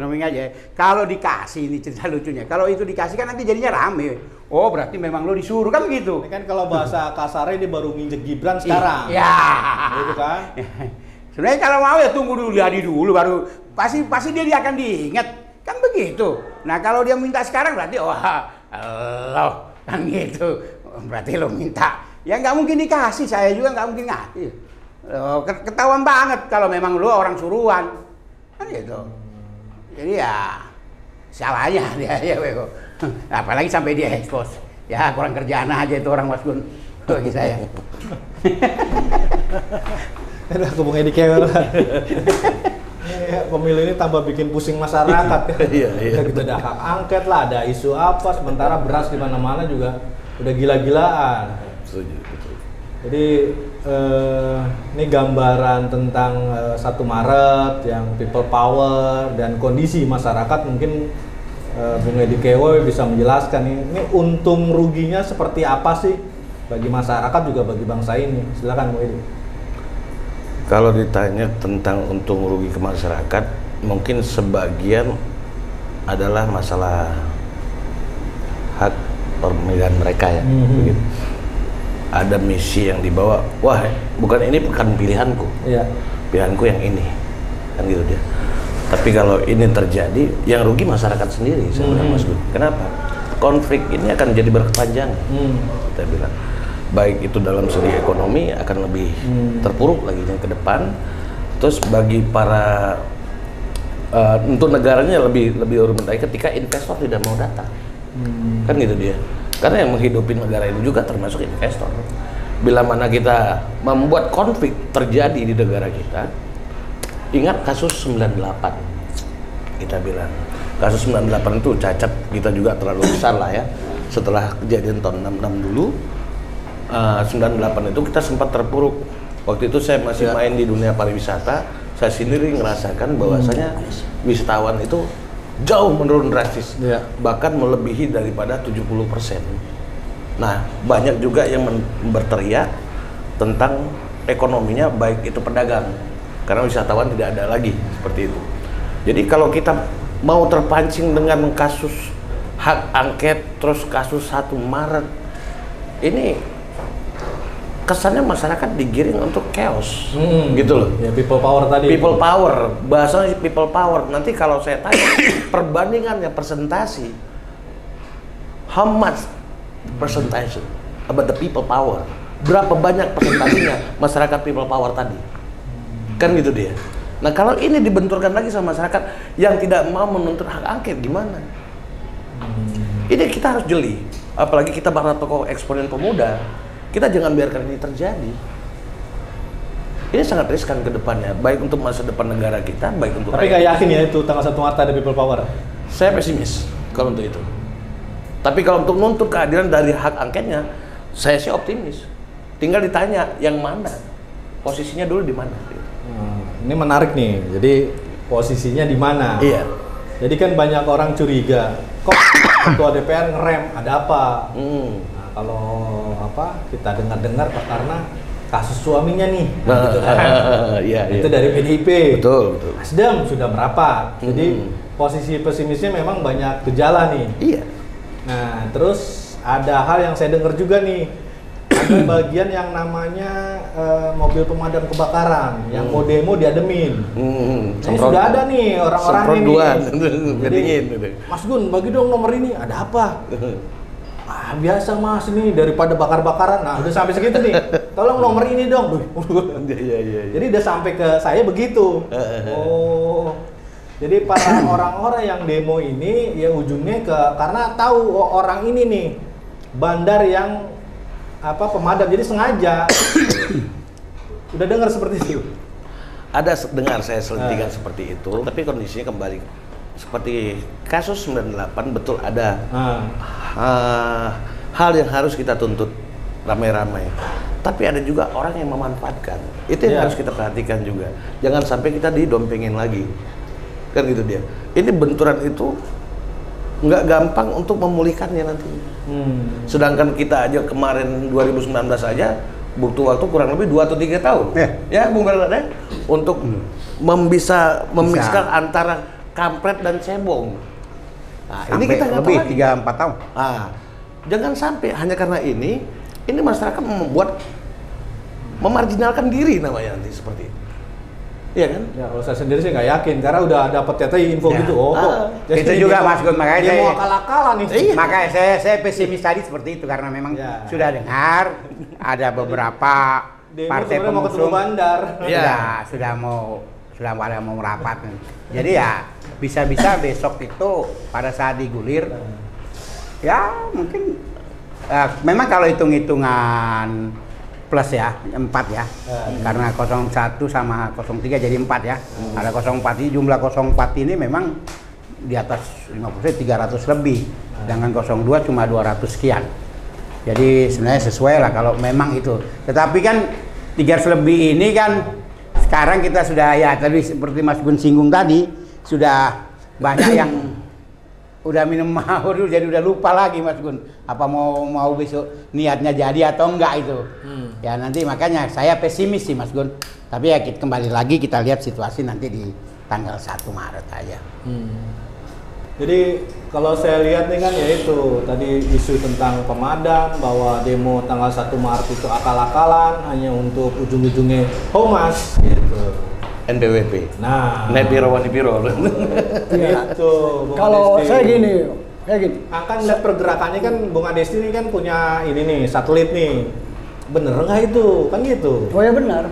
namanya aja. Kalau dikasih, ini cerita lucunya. Kalau itu dikasih kan nanti jadinya rame. Oh berarti memang lo disuruh kan begitu. Ini kan kalau bahasa kasarnya dia baru nginjek Gibran sekarang. Iya. Gitu kan. Sebenarnya kalau mau ya tunggu dulu, jadi dulu baru pasti dia akan diingat kan begitu. Nah kalau dia minta sekarang berarti Allah kan gitu. berarti lo minta. Ya nggak mungkin dikasih, saya juga nggak mungkin ngasih. Ketahuan banget kalau memang lo orang suruhan. Kan gitu. Jadi ya salahnya dia ya Beko. Apalagi sampai dia expose. Ya kurang kerjaan aja itu orang Mas Gun bagi saya. Aduh, aku mau Edi Kewer. Pemilu ini tambah bikin pusing masyarakat. Iya. Kita ada hak angket lah, ada isu apa, sementara beras di mana-mana juga udah gila-gilaan. Jadi ini gambaran tentang 1 Maret yang people power dan kondisi masyarakat. Mungkin Bung Edi Kewer bisa menjelaskan ini untung ruginya seperti apa sih bagi masyarakat juga bagi bangsa ini. Silakan Bung Edi. Kalau ditanya tentang untung rugi ke masyarakat, mungkin sebagian adalah masalah hak pemilihan mereka ya. Begitu. Ada misi yang dibawa, wah bukan ini bukan pilihanku, pilihanku yang ini, kan gitu dia. Tapi kalau ini terjadi, yang rugi masyarakat sendiri, saya bilang Mas Gun. Kenapa? Konflik ini akan jadi berkepanjangan, kita bilang. Baik itu dalam segi ekonomi akan lebih terpuruk lagi ke depan. Terus bagi para untuk negaranya lebih urun lagi ketika investor tidak mau datang, kan gitu dia. Karena yang menghidupi negara itu juga termasuk investor. Bila mana kita membuat konflik terjadi di negara kita, ingat kasus 98, kita bilang kasus 98 itu cacat kita juga terlalu besar lah ya. Setelah kejadian tahun 66 dulu. 98 itu kita sempat terpuruk. Waktu itu saya masih main di dunia pariwisata, saya sendiri ngerasakan bahwasanya wisatawan itu jauh menurun drastis, bahkan melebihi daripada 70%. Nah, banyak juga yang berteriak tentang ekonominya, baik itu pedagang, karena wisatawan tidak ada lagi seperti itu. Jadi kalau kita mau terpancing dengan kasus hak angket, terus kasus 1 Maret, ini kesannya masyarakat digiring untuk chaos, gitu loh. Ya, people power tadi. People power, bahasanya people power. Nanti kalau saya tanya perbandingannya persentasi, how much percentage about the people power? Berapa banyak persentasenya masyarakat people power tadi? Kan gitu dia. Nah kalau ini dibenturkan lagi sama masyarakat yang tidak mau menuntut hak angket, gimana? Ini kita harus jeli. Apalagi kita para tokoh eksponen pemuda. Kita jangan biarkan ini terjadi. Ini sangat riskan ke depannya, baik untuk masa depan negara kita, baik untuk Tapi nggak yakin ya itu tanggal 1 Maret ada people power? Saya pesimis kalau untuk itu. Tapi kalau untuk nuntut keadilan dari hak angketnya, saya sih optimis. Tinggal ditanya yang mana, posisinya dulu di mana. Ini menarik nih. Jadi posisinya di mana? Iya. Jadi kan banyak orang curiga, kok ketua DPR ngerem, ada apa? Kalau kita dengar-dengar karena kasus suaminya nih, gitu kan? Itu dari PDIP. Betul. Nasdem sudah merapat. Jadi posisi pesimisnya memang banyak gejala nih. Iya. Nah, terus ada hal yang saya dengar juga nih. Ada bagian yang namanya mobil pemadam kebakaran yang mau demo diademin. Ini sudah ada nih orang-orang ini. Jadi, Mas Gun, bagi dong nomor ini. Ada apa? Biasa Mas ini daripada bakar-bakaran. Nah, udah sampai segitu nih. Tolong nomor ini dong. Iya. Jadi udah sampai ke saya begitu. Oh. Jadi para orang-orang yang demo ini ya ujungnya karena tahu orang ini nih bandar yang pemadam, jadi sengaja. Udah dengar seperti itu? Ada dengar saya selentingan seperti itu, tapi kondisinya kembali seperti kasus 98 betul ada hal yang harus kita tuntut ramai-ramai. Tapi ada juga orang yang memanfaatkan. Itu yang harus kita perhatikan juga. Jangan sampai kita didompengin lagi. Kan gitu dia. Ini benturan itu nggak gampang untuk memulihkannya nantinya. Sedangkan kita aja kemarin 2019 aja butuh waktu kurang lebih 2 atau 3 tahun. Ya, Bung Bernard, untuk memisahkan antara kampret dan cebong. Nah, ini kita lebih 3-4 tahun. Jangan sampai hanya karena ini masyarakat memarginalkan diri namanya nanti seperti itu. Iya kan? Ya kalau saya sendiri sih nggak yakin karena udah dapat info Ya. gitu. Itu juga Mas Gun, makanya dia saya mau akal-akalan nih. Iya. makanya saya pesimis tadi seperti itu karena memang Ya. sudah dengar ada beberapa Demo partai sebenarnya mau ketemu pengusung Bandar. Iya. sudah pada mau merapat. Jadi ya bisa-bisa besok itu pada saat digulir ya mungkin memang kalau hitung-hitungan plus ya 4 ya. Karena 01 sama 03 jadi 4 ya. Ada 04 ini jumlah 04 ini memang di atas 50% 300 lebih. Dengan 02 cuma 200 sekian. Jadi sebenarnya sesuai lah kalau memang itu. Tetapi kan 300 lebih ini kan sekarang kita sudah ya tadi seperti Mas Gun singgung tadi sudah banyak yang udah minum mawar dulu jadi udah lupa lagi Mas Gun apa mau besok niatnya jadi atau enggak itu. Ya nanti makanya saya pesimis sih Mas Gun. Tapi ya kembali lagi kita lihat situasi nanti di tanggal 1 Maret aja. Jadi kalau saya lihat nih kan ya itu tadi isu tentang pemadam bahwa demo tanggal 1 Maret itu akal-akalan hanya untuk ujung-ujungnya Homas gitu. NBWP. Nah, Nepiro Wanipiro. Iya. itu Bung Kalau Adesti. saya gini. Akan lihat pergerakannya kan Bung Adesti ini kan punya ini nih satelit nih. Bener nggak itu? Kan gitu. Oh ya benar.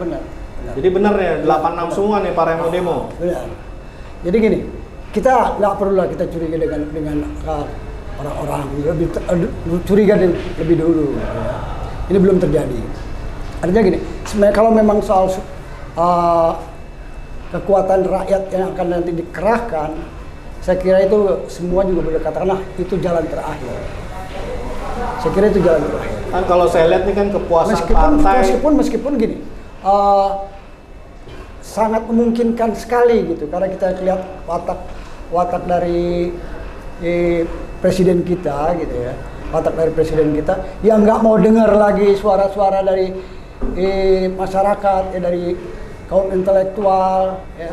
Jadi bener ya 86 semua nih para yang mau demo. Benar. Jadi gini, kita nggak perlulah kita curiga dengan orang-orang lebih curiga lebih dulu. Ya. Ini belum terjadi. Artinya gini, sebenarnya kalau memang soal kekuatan rakyat yang akan nanti dikerahkan, saya kira itu semua juga boleh katakanlah itu jalan terakhir. Saya kira itu jalan terakhir. Kan kalau saya lihat nih kan kepuasan partai. Meskipun gini, sangat memungkinkan sekali gitu karena kita lihat watak dari presiden kita gitu ya, watak dari presiden kita yang nggak mau dengar lagi suara-suara dari masyarakat ya, dari kaum intelektual ya,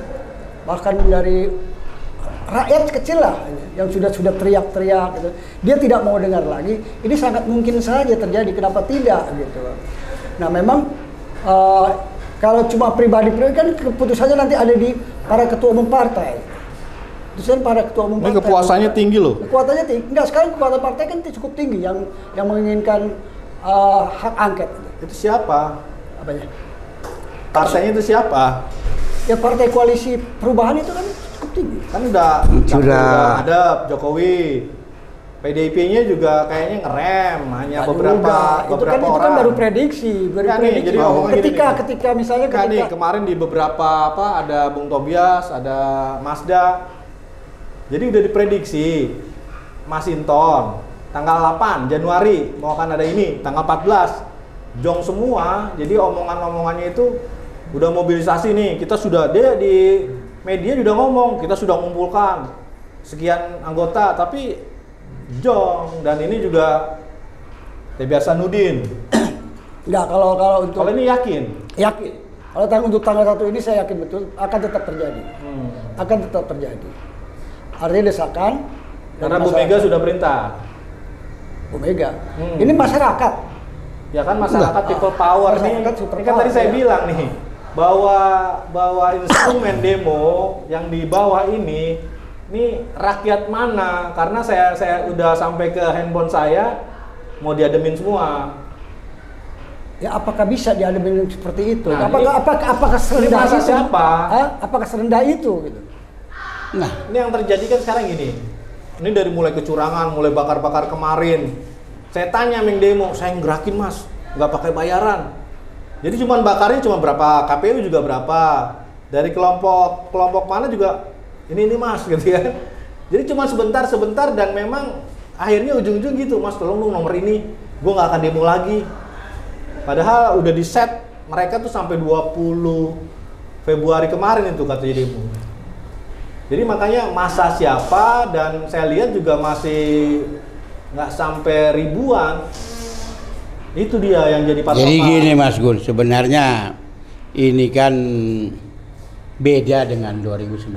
bahkan dari rakyat kecil lah yang sudah teriak-teriak gitu. Dia tidak mau dengar lagi. Ini sangat mungkin saja terjadi. Kenapa tidak gitu. Nah memang kalau cuma pribadi kan keputusannya nanti ada di para ketua umum partai. Keputusan para ketua umum partai. Ini kepuasannya tinggi loh. Kekuatannya tinggi. Enggak, sekarang kekuatan partai kan cukup tinggi yang menginginkan hak angket. Itu siapa? Apanya? Partainya itu siapa? Ya partai koalisi perubahan itu kan cukup tinggi. Kan udah ada Jokowi. PDIP-nya juga kayaknya ngerem, hanya beberapa itu orang. kan baru prediksi, Jadi ketika misalnya kemarin di beberapa ada Bung Tobias, ada Mazda. Jadi udah diprediksi Mas Inton tanggal 8 Januari mau akan ada ini, tanggal 14 jong semua. Jadi omongan-omongannya itu udah mobilisasi nih. Kita sudah di media sudah ngomong, kita sudah mengumpulkan sekian anggota, tapi jong. Dan ini juga biasa nudin. Enggak, kalau untuk ini yakin. Kalau untuk tanggal 1 ini saya yakin betul akan tetap terjadi. Akan tetap terjadi. Artinya desakan karena Bu Mega sudah perintah. Bu Mega. Ini masyarakat. Ya kan masyarakat people power nih. Ini kan tadi saya bilang nih bahwa instrumen demo yang di bawah ini rakyat mana? Karena saya udah sampai ke handphone saya mau diademin semua. Ya apakah bisa diademin seperti itu? Nah, apakah serendah itu? Siapa? Apakah serendah itu gitu? Nah, ini yang terjadi kan sekarang gini. Ini dari mulai kecurangan, mulai bakar-bakar kemarin. Saya tanya yang demo, saya ngerakin Mas, nggak pakai bayaran. Jadi cuma bakarnya cuma berapa, KPU juga berapa. Dari kelompok mana juga ini Mas gitu kan. Jadi cuma sebentar dan memang akhirnya ujung-ujung gitu, Mas tolong dong nomor ini, gue nggak akan demo lagi. Padahal udah di set mereka tuh sampai 20 Februari kemarin itu katanya demo. Jadi makanya masa siapa, dan saya lihat juga masih nggak sampai ribuan. Itu dia yang jadi patokan. Jadi gini Mas Gun, sebenarnya ini kan beda dengan 2019.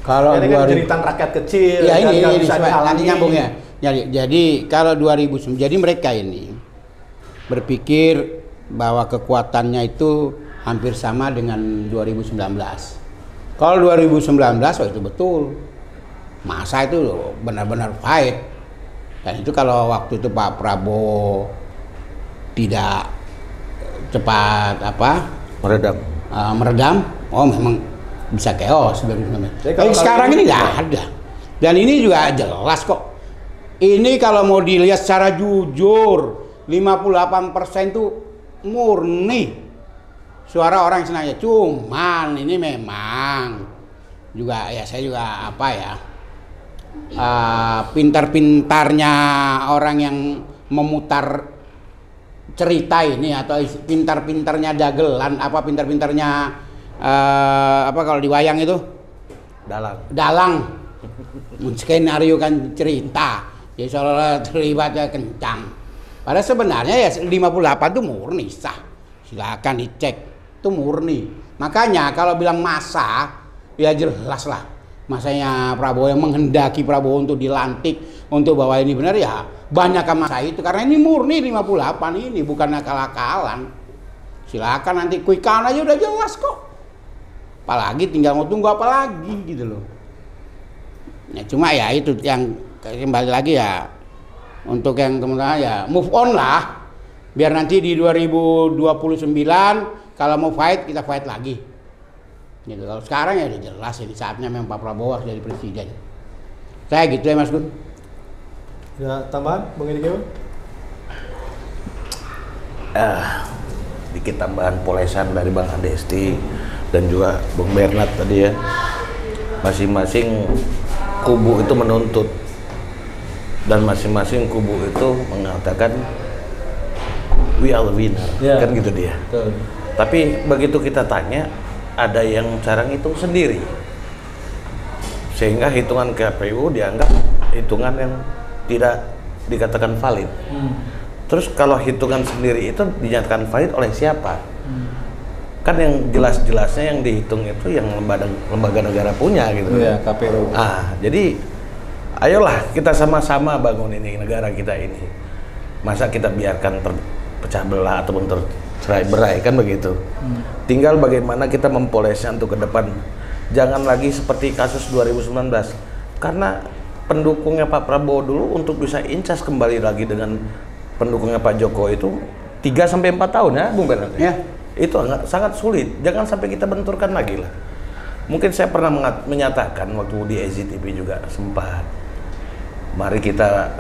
Kalau jeritan rakyat kecil, ya ini bisa nanti nyambung ya. Jadi kalau 2009, jadi mereka ini berpikir bahwa kekuatannya itu hampir sama dengan 2019. Kalau 2019 itu betul, masa itu benar-benar fight. Dan itu kalau waktu itu Pak Prabowo tidak cepat meredam, oh memang bisa chaos 2019. Tapi sekarang ini nggak ada. Dan ini juga jelas kok. Ini kalau mau dilihat secara jujur, 58% itu murni suara orang Senayan. Cuman ini memang juga ya saya juga pintar-pintarnya orang yang memutar cerita ini atau pintar-pintarnya dagelan pintar-pintarnya kalau di wayang itu dalang skenario kan cerita ya soalnya terlibatnya kencang. Padahal sebenarnya ya 58 itu murni sah. Silakan dicek, itu murni. Makanya kalau bilang masa, ya jelas lah. Masanya Prabowo yang menghendaki Prabowo untuk dilantik, untuk bahwa ini benar ya banyak masa itu. Karena ini murni 58 ini, bukan akal-akalan. Silakan nanti quick count aja udah jelas kok. Apalagi tinggal mau tunggu apa lagi gitu loh. Ya cuma ya itu yang kembali lagi ya. Untuk yang teman-teman ya move on lah, biar nanti di 2029 kalau mau fight kita fight lagi. Gitu. Kalau sekarang ya udah jelas ini saatnya memang Pak Prabowo harus jadi presiden. Saya gitu ya Mas Gun. Ya tambahan, Bang Edi Kewin? Dikit tambahan polesan dari Bang Adesti dan juga Bung Bernard tadi ya. Masing-masing kubu itu menuntut. Dan masing-masing kubu itu mengatakan we are the winner, kan gitu dia. Betul. Tapi begitu kita tanya, ada yang cara ngitung sendiri, sehingga hitungan KPU dianggap hitungan yang tidak dikatakan valid. Terus kalau hitungan sendiri itu dinyatakan valid oleh siapa? Kan yang jelas-jelasnya yang dihitung itu yang lembaga negara punya gitu. Iya, KPU. Jadi ayolah kita sama-sama bangun ini negara kita ini. Masa kita biarkan terpecah belah ataupun tercerai-berai kan begitu. Tinggal bagaimana kita mempolesnya untuk ke depan. Jangan lagi seperti kasus 2019. Karena pendukungnya Pak Prabowo dulu untuk bisa incas kembali lagi dengan pendukungnya Pak Jokowi itu 3-4 tahun ya Bung Bernard. Ya. Itu sangat sulit. Jangan sampai kita benturkan lagi lah. Mungkin saya pernah menyatakan waktu di EZTV juga sempat. Mari kita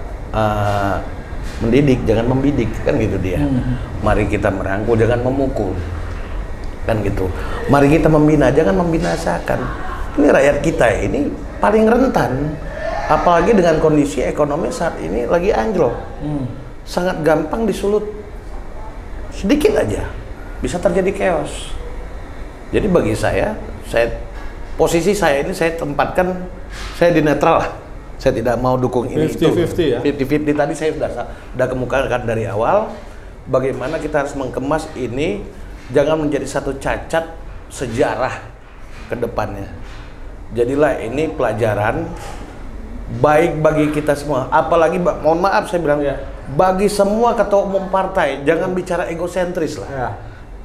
mendidik, jangan membidik, kan gitu dia. Mari kita merangkul, jangan memukul, kan gitu. Mari kita membina, jangan membinasakan. Ini rakyat kita ini paling rentan, apalagi dengan kondisi ekonomi saat ini lagi anjlok. Sangat gampang disulut, sedikit aja bisa terjadi chaos. Jadi bagi saya posisi saya ini saya tempatkan saya di netral lah. Saya tidak mau dukung ini 50-50 ya. 50-50 tadi saya sudah kemukakan dari awal. Bagaimana kita harus mengemas ini jangan menjadi satu cacat sejarah ke depannya. Jadilah ini pelajaran baik bagi kita semua. Apalagi mohon maaf saya bilang bagi semua ketua umum partai jangan bicara egosentris lah. Ya.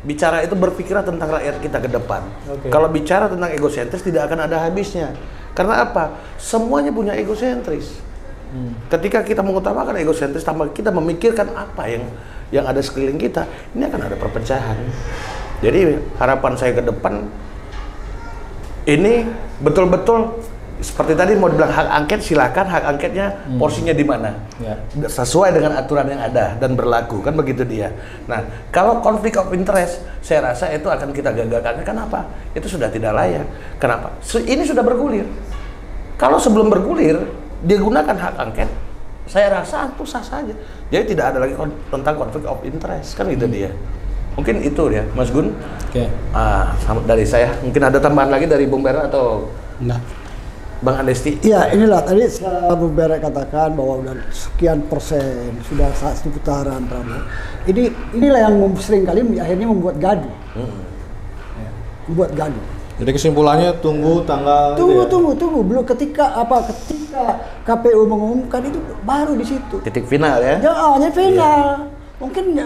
Bicara itu berpikirlah tentang rakyat kita ke depan. Kalau bicara tentang egosentris tidak akan ada habisnya. Karena apa? Semuanya punya egosentris. Ketika kita mengutamakan egosentris, tambah kita memikirkan apa yang ada sekeliling kita, ini akan ada perpecahan. Jadi harapan saya ke depan ini betul-betul seperti tadi mau dibilang hak angket, silakan hak angketnya porsinya di mana, sesuai dengan aturan yang ada dan berlaku, kan begitu dia. Nah, kalau konflik of interest, saya rasa itu akan kita gagalkan. Kenapa? Itu sudah tidak layak. Kenapa? Ini sudah bergulir. Kalau sebelum bergulir digunakan hak angket, saya rasa itu sah saja. Jadi tidak ada lagi tentang konflik of interest, kan gitu dia. Mungkin itu ya, Mas Gun. Dari saya. Mungkin ada tambahan lagi dari Bung Bernard atau enggak? Bang Adesti? Iya, inilah tadi Bung Bernard katakan bahwa udah sekian persen sudah satu putaran Prabowo. Inilah yang sering kali akhirnya membuat gaduh. Membuat gaduh. Jadi kesimpulannya tunggu tanggal. Tunggu. Belum ketika KPU mengumumkan itu baru di situ. Titik final ya? Hanya final. mungkin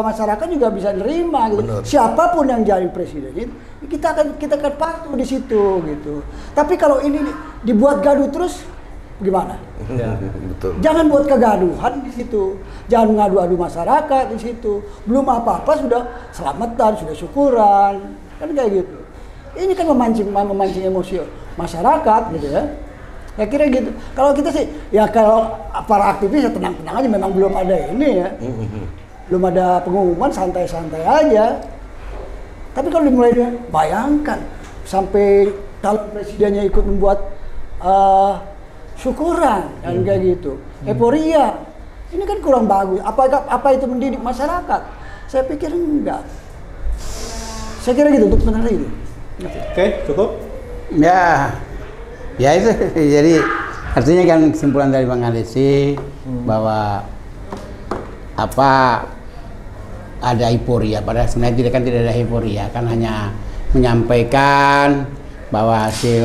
masyarakat juga bisa nerima gitu. Bener. Siapapun yang jadi presiden, kita akan patuh di situ gitu. Tapi kalau ini dibuat gaduh terus, gimana? Ya. Betul. Jangan buat kegaduhan di situ. Jangan ngadu-adu masyarakat di situ. Belum apa-apa sudah selamatan, sudah syukuran. Kan kayak gitu. Ini kan memancing emosi masyarakat gitu ya. Ya kira gitu. Kalau kita sih, ya kalau para aktivis ya tenang-tenang aja. Memang belum ada ini ya. Belum ada pengumuman, santai-santai aja. Tapi kalau dimulai dengan, bayangkan sampai calon presidennya ikut membuat syukuran dan kayak gitu, euforia. Ini kan kurang bagus. Apa itu mendidik masyarakat? Saya pikir enggak. Saya kira gitu untuk sebenarnya itu. Oke, cukup. Ya itu. Jadi artinya kan kesimpulan dari Bang Adesi bahwa ada euforia. Padahal sebenarnya tidak ada euforia, kan hanya menyampaikan bahwa hasil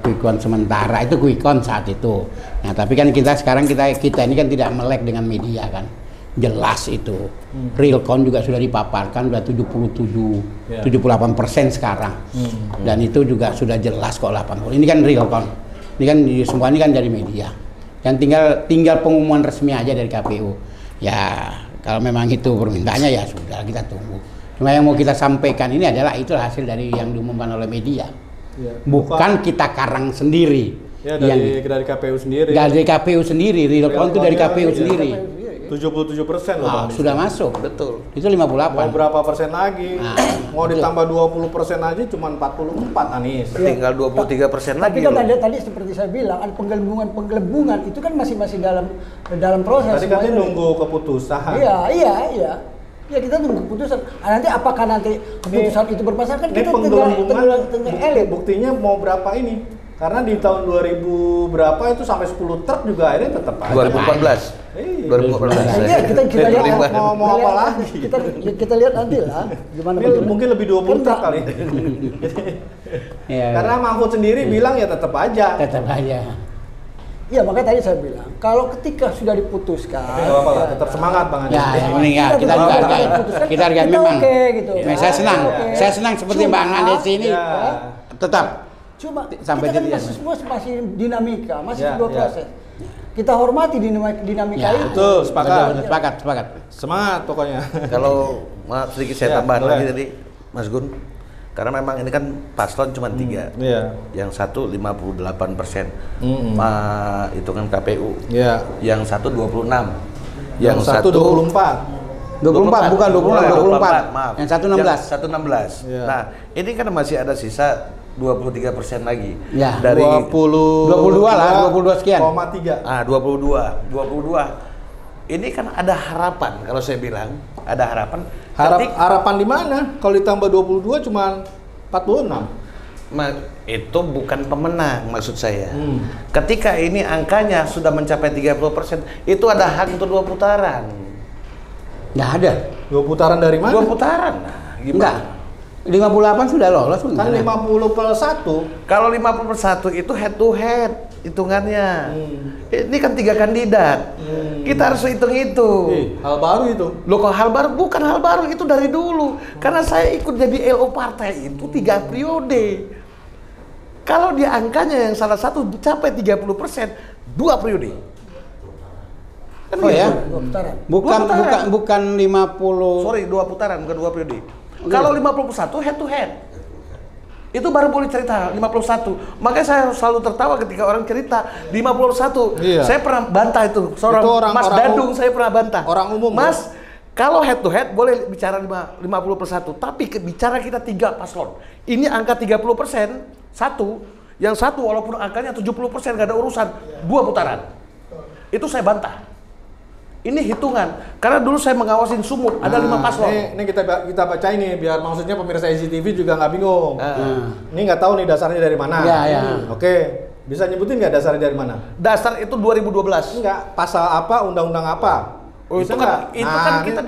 quick count sementara itu quick count saat itu. Nah, tapi kan kita ini kan tidak melek dengan media kan. Jelas itu. Real count juga sudah dipaparkan, sudah 78% sekarang. Dan itu juga sudah jelas kok 80. Ini kan real count. Ini kan semua ini kan dari media. Dan tinggal pengumuman resmi aja dari KPU. Ya, kalau memang itu permintaannya ya sudah kita tunggu. Cuma yang mau kita sampaikan ini adalah itu hasil dari yang diumumkan oleh media. Ya, bukan kita karang sendiri. Ya, dari KPU sendiri. Dari KPU sendiri, real count itu dari KPU sendiri. 77% loh. Sudah masuk. Betul. Itu 58. Mau berapa persen lagi? Mau ditambah 20% aja cuma 44 Anies. Tinggal 23% lagi. Tapi kan tadi seperti saya bilang, ada penggelembungan itu kan masih dalam proses. Tadi katanya nunggu keputusan. Iya. Ya kita tunggu keputusan. Nanti apakah nanti keputusan itu bermasalah kan Ini kita penggelembungan elit. buktinya mau berapa ini? Karena di tahun 2000 berapa itu sampai 10 truk juga akhirnya tetap aja. 2014. Iya. 2014. Iya, kita lihat mau apa lagi? Kita lihat nanti lah gimana. Mungkin lebih 20 truk kali. Ya. Karena Mahfud sendiri bilang ya tetap aja. Tetap aja. Iya, makanya tadi saya bilang, kalau ketika sudah diputuskan, Tapi nggak apa-apa lah, tetap semangat Bang Anies. Ya, yang penting ya kita juga hargai. Kita hargai memang. Oke, gitu. Ya, saya senang seperti Bang Adesi ini tetap. Cuma sampai kita kan jadi masih dinamika, masih Ya, sebuah proses. Kita hormati dinamika itu. Betul, sepakat. Semangat pokoknya. Kalau maaf sedikit saya tambah boleh. lagi tadi, Mas Gun. Karena memang ini kan paslon cuma 3. Iya. Yang satu 58%. Itu kan KPU. Iya. Yang satu 26. Yang satu 24. 24 bukan 24. Maaf. Yang satu 16. Yang satu 16. Iya. Nah, ini kan masih ada sisa 23% lagi. Ya. Dari 22 lah, 22 sekian. 22,3. 22. Ini kan ada harapan kalau saya bilang, ada harapan. Harapan di mana? Kalau ditambah 22 cuma 46. Itu bukan pemenang maksud saya. Ketika ini angkanya sudah mencapai 30%, itu ada hak untuk 2 putaran. Nggak ada. 2 putaran dari mana? 2 putaran. Nah, gimana? 58 sudah lolos. Kan 50+1. Kalau 50+1 itu head to head hitungannya. Ini kan 3 kandidat. Kita harus hitung itu. Hal baru itu. Loh, kok hal baru? Bukan hal baru, itu dari dulu. Karena saya ikut jadi LO partai itu 3 periode. Kalau di angkanya yang salah satu capai 30%, 2 periode. Kan Oh ya? 2 putaran. Bukan 50. Sorry, 2 putaran, bukan 2 periode. Kalau 51 head to head. Itu baru boleh cerita 51. Makanya saya selalu tertawa ketika orang cerita 51. Iya. Saya pernah bantah itu. Mas Dadung saya pernah bantah. Orang umum. Mas, kalau head to head boleh bicara 50+1, tapi bicara kita 3 paslon. Ini angka 30%, yang satu walaupun angkanya 70% nggak ada urusan, 2 putaran. Itu saya bantah. Ini hitungan, karena dulu saya mengawasin sumut, ada 5 paslon. Ini kita baca ini biar maksudnya pemirsa EZTV juga nggak bingung. Ini nggak tahu nih dasarnya dari mana. Ya. Oke, bisa nyebutin nggak dasarnya dari mana? Dasar itu 2012. Enggak, pasal apa, undang-undang apa? Oh, Bisa itu kan, nggak? itu kan kita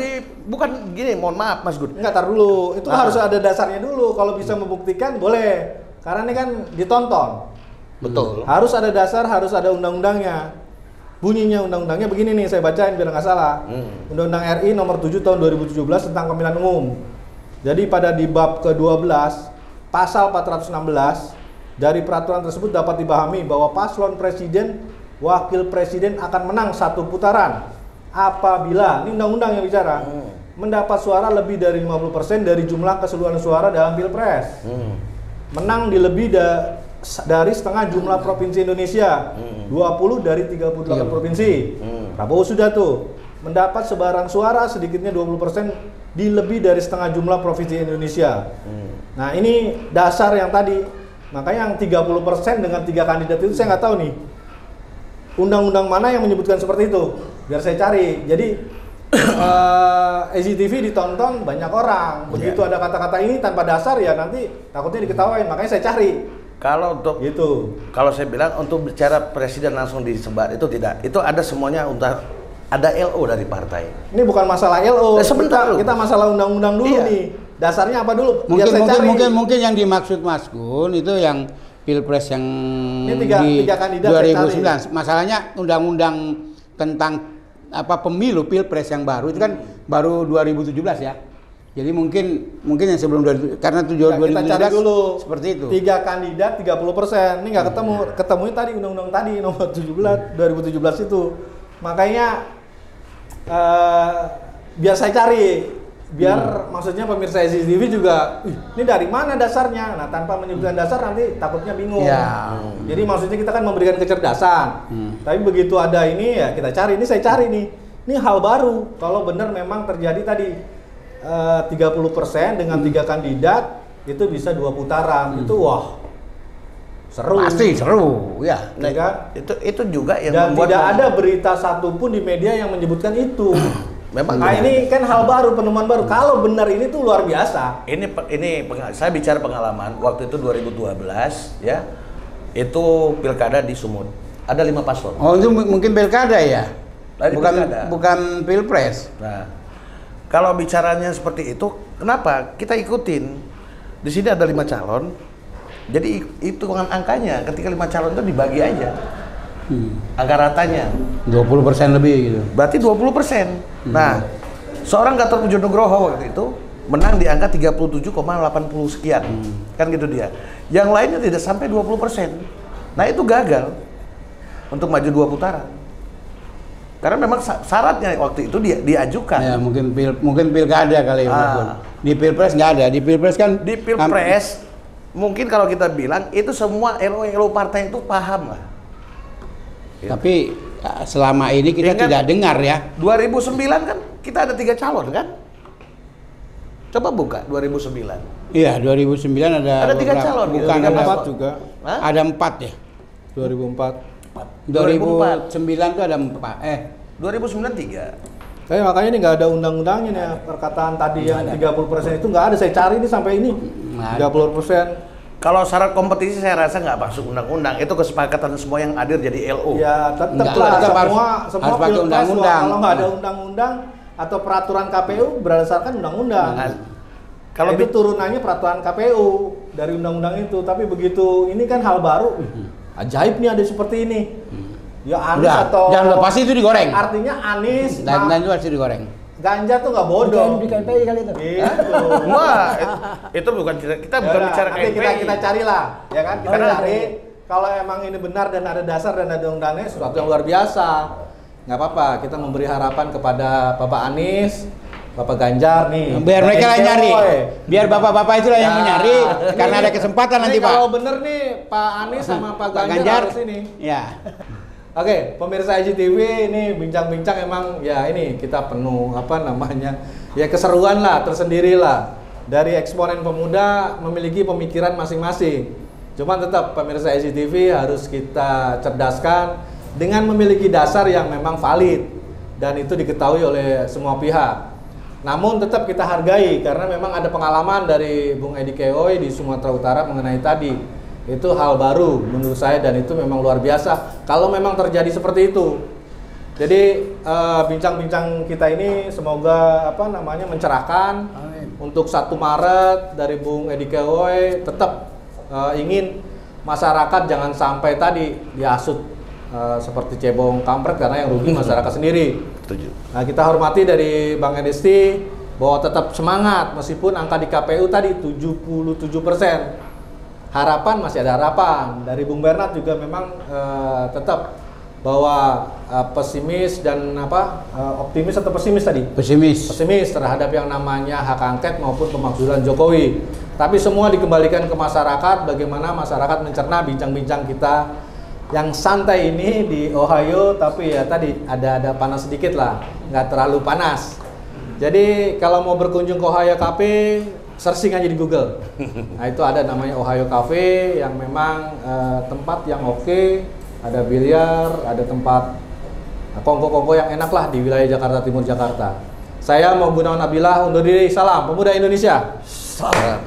bukan gini, mohon maaf Mas Gun. Enggak, tar dulu. Itu harus ada dasarnya dulu. Kalau bisa membuktikan boleh. Karena ini kan ditonton. Betul. Harus ada dasar, harus ada undang-undangnya. bunyinya undang-undangnya begini nih, saya bacain biar nggak salah. Undang-Undang RI nomor 7 tahun 2017 tentang pemilihan umum. Jadi pada di bab ke-12 pasal 416 dari peraturan tersebut dapat dipahami bahwa paslon presiden, wakil presiden akan menang satu putaran apabila, ini undang-undang yang bicara, mendapat suara lebih dari 50% dari jumlah keseluruhan suara dalam pilpres. Menang di lebih dari setengah jumlah provinsi Indonesia, 20 dari 38 provinsi. Prabowo sudah tuh. Mendapat sebaran suara sedikitnya 20% di lebih dari setengah jumlah provinsi Indonesia. Nah ini dasar yang tadi, makanya yang 30% dengan 3 kandidat itu saya nggak tahu nih undang-undang mana yang menyebutkan seperti itu, biar saya cari. Jadi EZTV ditonton banyak orang, begitu ada kata-kata ini tanpa dasar ya nanti takutnya diketawain, makanya saya cari. Kalau untuk gitu, kalau saya bilang untuk bicara presiden langsung disebar itu tidak, itu ada semuanya untuk ada LO dari partai. Ini bukan masalah LO, sebentar kita masalah undang-undang dulu nih. Dasarnya apa dulu? Mungkin yang dimaksud Mas Gun itu yang pilpres yang ini tiga kandidat 2009. Masalahnya undang-undang tentang apa pemilu pilpres yang baru itu kan baru 2017 ya. Jadi mungkin yang sebelum karena 2017 kita cari dulu seperti itu. 3 kandidat 30%. Ini nggak ketemunya tadi undang-undang tadi nomor 17 2017 itu. Makanya biar saya cari, biar maksudnya pemirsa EZTV juga, ini dari mana dasarnya? Nah tanpa menyebutkan dasar nanti takutnya bingung. Jadi maksudnya kita kan memberikan kecerdasan. Tapi begitu ada ini ya kita cari. Ini saya cari nih. Ini hal baru. Kalau benar memang terjadi tadi 30% dengan 3 kandidat itu bisa 2 putaran. Itu wah seru. Pasti seru ya. Nah, kan? Itu juga yang dan membuat tidak ada berita satupun di media yang menyebutkan itu. Memang nah ini kan hal baru, penemuan baru. Kalau benar ini tuh luar biasa. Saya bicara pengalaman waktu itu 2012 ya. Itu pilkada di Sumut. Ada 5 paslon. Oh, itu mungkin pilkada ya? Bukan pilpres. Nah, kalau bicaranya seperti itu, kenapa? Kita ikutin. Di sini ada 5 calon. Jadi hitungan angkanya ketika 5 calon itu dibagi aja. Angka ratanya 20% lebih gitu. Berarti 20%. Nah, seorang Gatot Pujo Nugroho waktu itu menang di angka 37,80 sekian. Kan gitu dia. Yang lainnya tidak sampai 20%. Nah, itu gagal untuk maju 2 putaran. Karena memang syaratnya waktu itu diajukan. Ya, mungkin pilkada kali ya. Di pilpres nggak ada. Di pilpres kan mungkin kalau kita bilang itu semua LO partai itu paham lah. Tapi selama ini kita tidak dengar ya. 2009 kan kita ada 3 calon kan? Coba buka 2009. Iya, 2009 ada 3 calon. Bukan ada 4 juga. Hah? Ada 4 ya. 2004. 2009 itu ada 4. 2009 3. Tapi makanya ini nggak ada undang-undangnya nih, perkataan tadi yang 30% itu nggak ada. Saya cari ini sampai ini 30%. Kalau syarat kompetisi saya rasa nggak masuk undang-undang. Itu kesepakatan semua yang hadir jadi LO. Ya tetaplah semua pakai undang-undang. Kalau nggak ada undang-undang atau peraturan KPU berdasarkan undang-undang. Kalau itu turunannya peraturan KPU dari undang-undang itu. Tapi begitu ini kan hal baru. Ajaib nih ada seperti ini. Ya Anies atau jangan pasti itu digoreng. Artinya Anies dan itu harus digoreng. Ganjar tuh nggak bodoh. Di KPI kali itu. Gitu. Wah, itu bukan kita bukan bicara KPI. Kita carilah, ya kan? Kita cari kalau emang ini benar dan ada dasar dan ada undangnya sesuatu yang luar biasa. Nggak apa-apa, kita memberi harapan kepada Bapak Anies, Bapak Ganjar nih. Biar mereka lah nyari. Biar bapak-bapak itulah yang menyari karena ada kesempatan nanti, Pak. Kalau bener nih Pak Anies sama Pak Ganjar harus ini. Ya. Oke, pemirsa EZTV ini bincang-bincang emang ya ini kita penuh ya keseruan lah tersendiri lah dari eksponen pemuda memiliki pemikiran masing-masing. Cuman tetap pemirsa EZTV harus kita cerdaskan dengan memiliki dasar yang memang valid dan itu diketahui oleh semua pihak. Namun tetap kita hargai karena memang ada pengalaman dari Bung Edi Keoy di Sumatera Utara mengenai tadi. Itu hal baru menurut saya dan itu memang luar biasa kalau memang terjadi seperti itu. Jadi bincang-bincang kita ini semoga mencerahkan. Amin. Untuk 1 Maret dari Bung Edi Keoy tetap ingin masyarakat jangan sampai tadi dihasut seperti cebong kampret karena yang rugi masyarakat sendiri. Setuju. Nah, kita hormati dari Bang Edesti bahwa tetap semangat meskipun angka di KPU tadi 77%. Harapan masih ada harapan. Dari Bung Bernard juga memang tetap bahwa pesimis dan optimis atau pesimis tadi? Pesimis terhadap yang namanya hak angket maupun pemakzulan Jokowi. Tapi semua dikembalikan ke masyarakat, bagaimana masyarakat mencerna bincang-bincang kita yang santai ini di Ohio, tapi ya tadi ada panas sedikit lah, nggak terlalu panas. Jadi kalau mau berkunjung ke Ohio Cafe, searching aja di Google. Nah itu ada namanya Ohio Cafe yang memang tempat yang oke, ada biliar, ada tempat kongko-kongko yang enak lah di wilayah Jakarta Timur Jakarta. Saya mau Gunawan Abdillah undur diri, salam pemuda Indonesia. Salam.